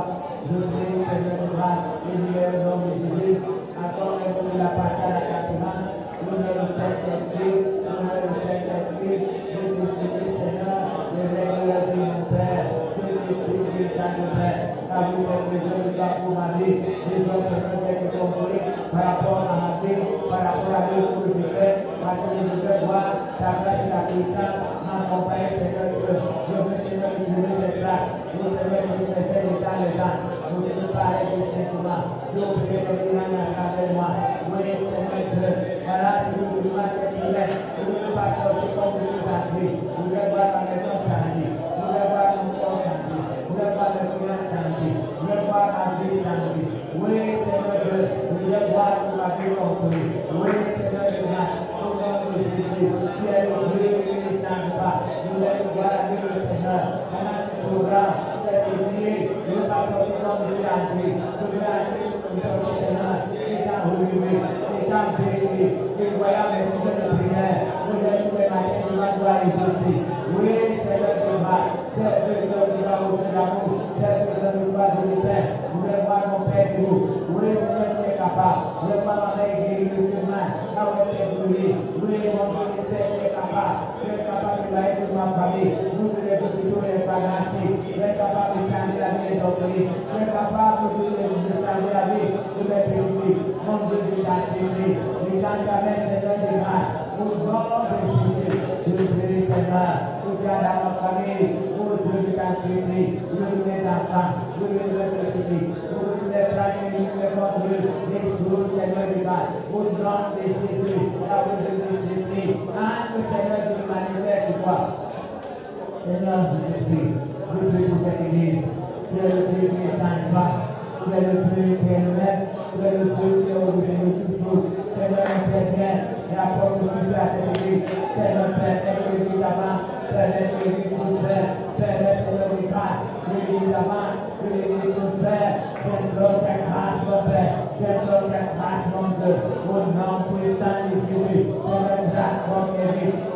Je prie, Seigneur de grâce, et je vais au nom de Jésus. Accorde-nous de la passage à la commande. Nous le Saint-Esprit, nous le Saint-Esprit. Je te supplie, Seigneur, de régler la vie, mon Père. Je te supplie, Saint Père. Car vous êtes les jeunes gars pour ma vie. Les autres, Seigneur, qui sont volés par rapport à ma vie, par rapport à l'œuvre que je fais. Parce que je veux voir ta grâce et la puissance m'accompagner, Seigneur Dieu. Je veux, Seigneur, que tu veux cette grâce. Je veux, Seigneur, que tu me fais les temps les gens. Je veux te parler de Saint-Thomas. Je veux que tu me à travers moi. Oui, Seigneur Dieu. Voilà, si je veux voir cette prière. Je ne veux pas sortir comme je vous ai pris. Je veux voir ma maison changer. Je veux voir mon corps changer. Je veux voir mes clients changer. Je veux voir ma vie changer. Oui, Seigneur Dieu. Je veux voir ma vie construire. Oui, Seigneur Dieu. Au nom de Jésus. Tu es le Dieu qui ne change pas. Je voulais voir la vie du Seigneur. Pendant ce programme, c'est oublié. Je veux pas sortir comme je l'ai appris. Je veux agir comme le Seigneur. C'est un relevé. C'est un béni. Et voyant mes sujets de prière. Je vais trouver ma tête de ma gloire et Jésus. Oui, Seigneur de grâce. C'est le Seigneur qui va vous faire l'amour. C'est le Seigneur qui va vous le faire. Je vais voir mon Père de vous. Oui, Seigneur qui est capable. Je vais voir ma mère guérie de ce mal. Là où elle s'est brûlée. Oui, mon Dieu, je sais qu'il est capable. Tu es capable de la aider ma famille. Nous te les hôpitaux et les pharmacies. Tu es capable de changer la vie des orphelins. Tu es capable de changer la vie de mes péchés. Mon Dieu, je t'assure. Je t'entame, Seigneur de grâce. Au nom de Jésus, je prie, Seigneur, pour que dans ma famille, pour Dieu, je t'assure. Je veux mes enfants. Je veux mes petits. Je veux les frères et les contrôles. Les choses, Seigneur de grâce. Au nom de Jésus, la voix de Jésus. Entre, Seigneur, tu manifestes toi. Seigneur, je te prie. Je prie pour cette église. Tu es le Dieu qui ne change pas. Tu es le Dieu qui est le même. Tu es le Dieu qui est au-dessus de toutes choses. Seigneur, on fait bien. Et apporte aussi à cette église. Seigneur, Père, l'église avance. Père, l'église prospère. Père, Seigneur de grâce. L'église avance. L'église prospère. J'implore ta grâce, mon Père. J'implore ta grâce, mon Dieu. Au nom puissant de Jésus. Seigneur, grâce, mon Dieu.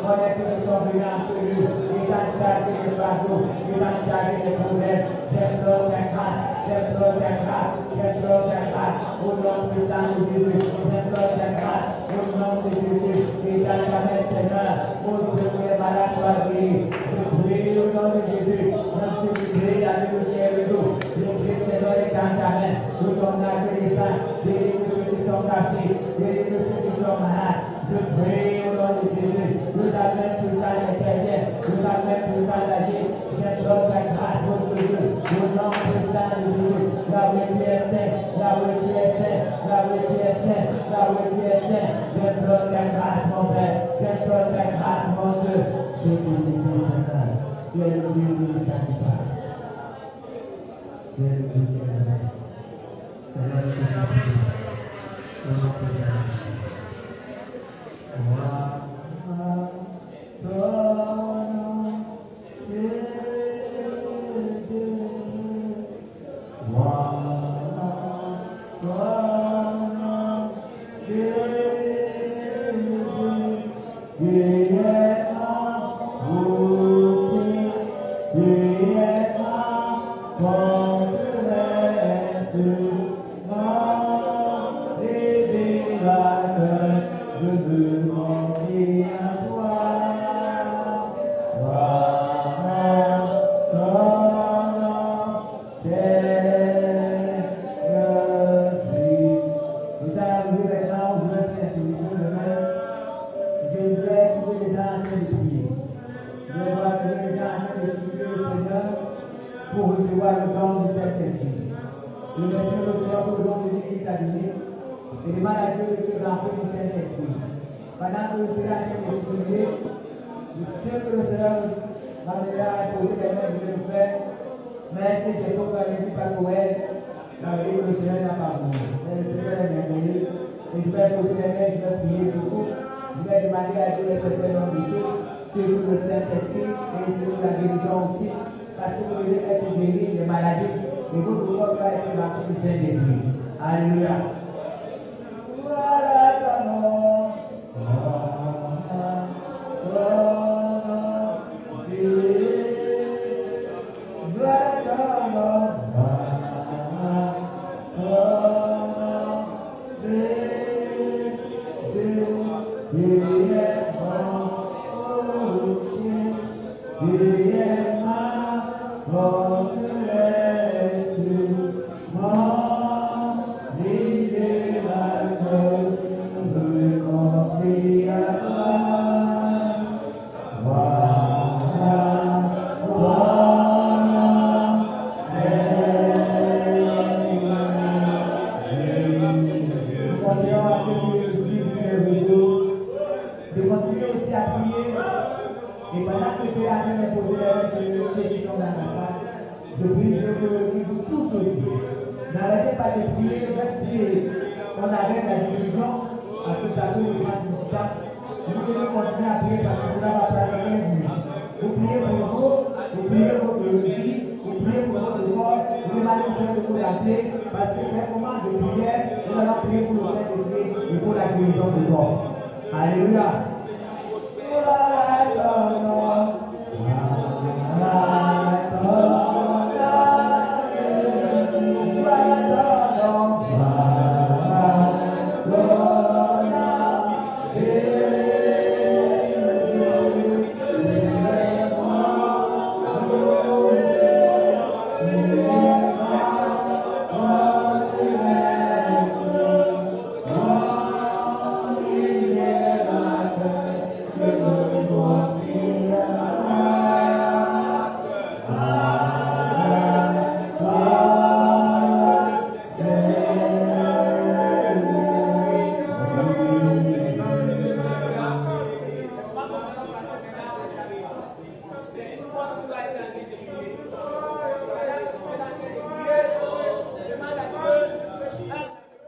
On est sur le surveillant sur lui. Il t'a chargé des fardeaux. Il t'a chargé des problèmes. J'implore ta grâce. J'implore ta grâce. J'implore ta grâce. Au nom puissant de Jésus. J'implore ta grâce. Au nom de Jésus. Il t'a jamais, Seigneur. Au Dieu qui est malade, soit guéri. Je prie au nom de Jésus. Même si tu pries avec le ciel et l'eau. Je prie, Seigneur, et dans ta main. Je t'en ai les saints. Guéris ceux qui sont captifs. Guéris ceux qui sont malades. Je prie au nom de Jésus. Nous amène tout ça l'éternel. Nous amène tout ça la vie. J'implore ta grâce, votre Dieu. Au nom puissant de Jésus. Là où tu es saint. Là où tu es saint. Là où tu es saint. Là où tu es saint. J'implore ta grâce, mon Père. J'implore ta grâce, mon Dieu. Je te supplie, Seigneur. Tu es le Dieu qui ne change pas. Tu es le Dieu qui est le même. Seigneur, je te supplie. Alléluia.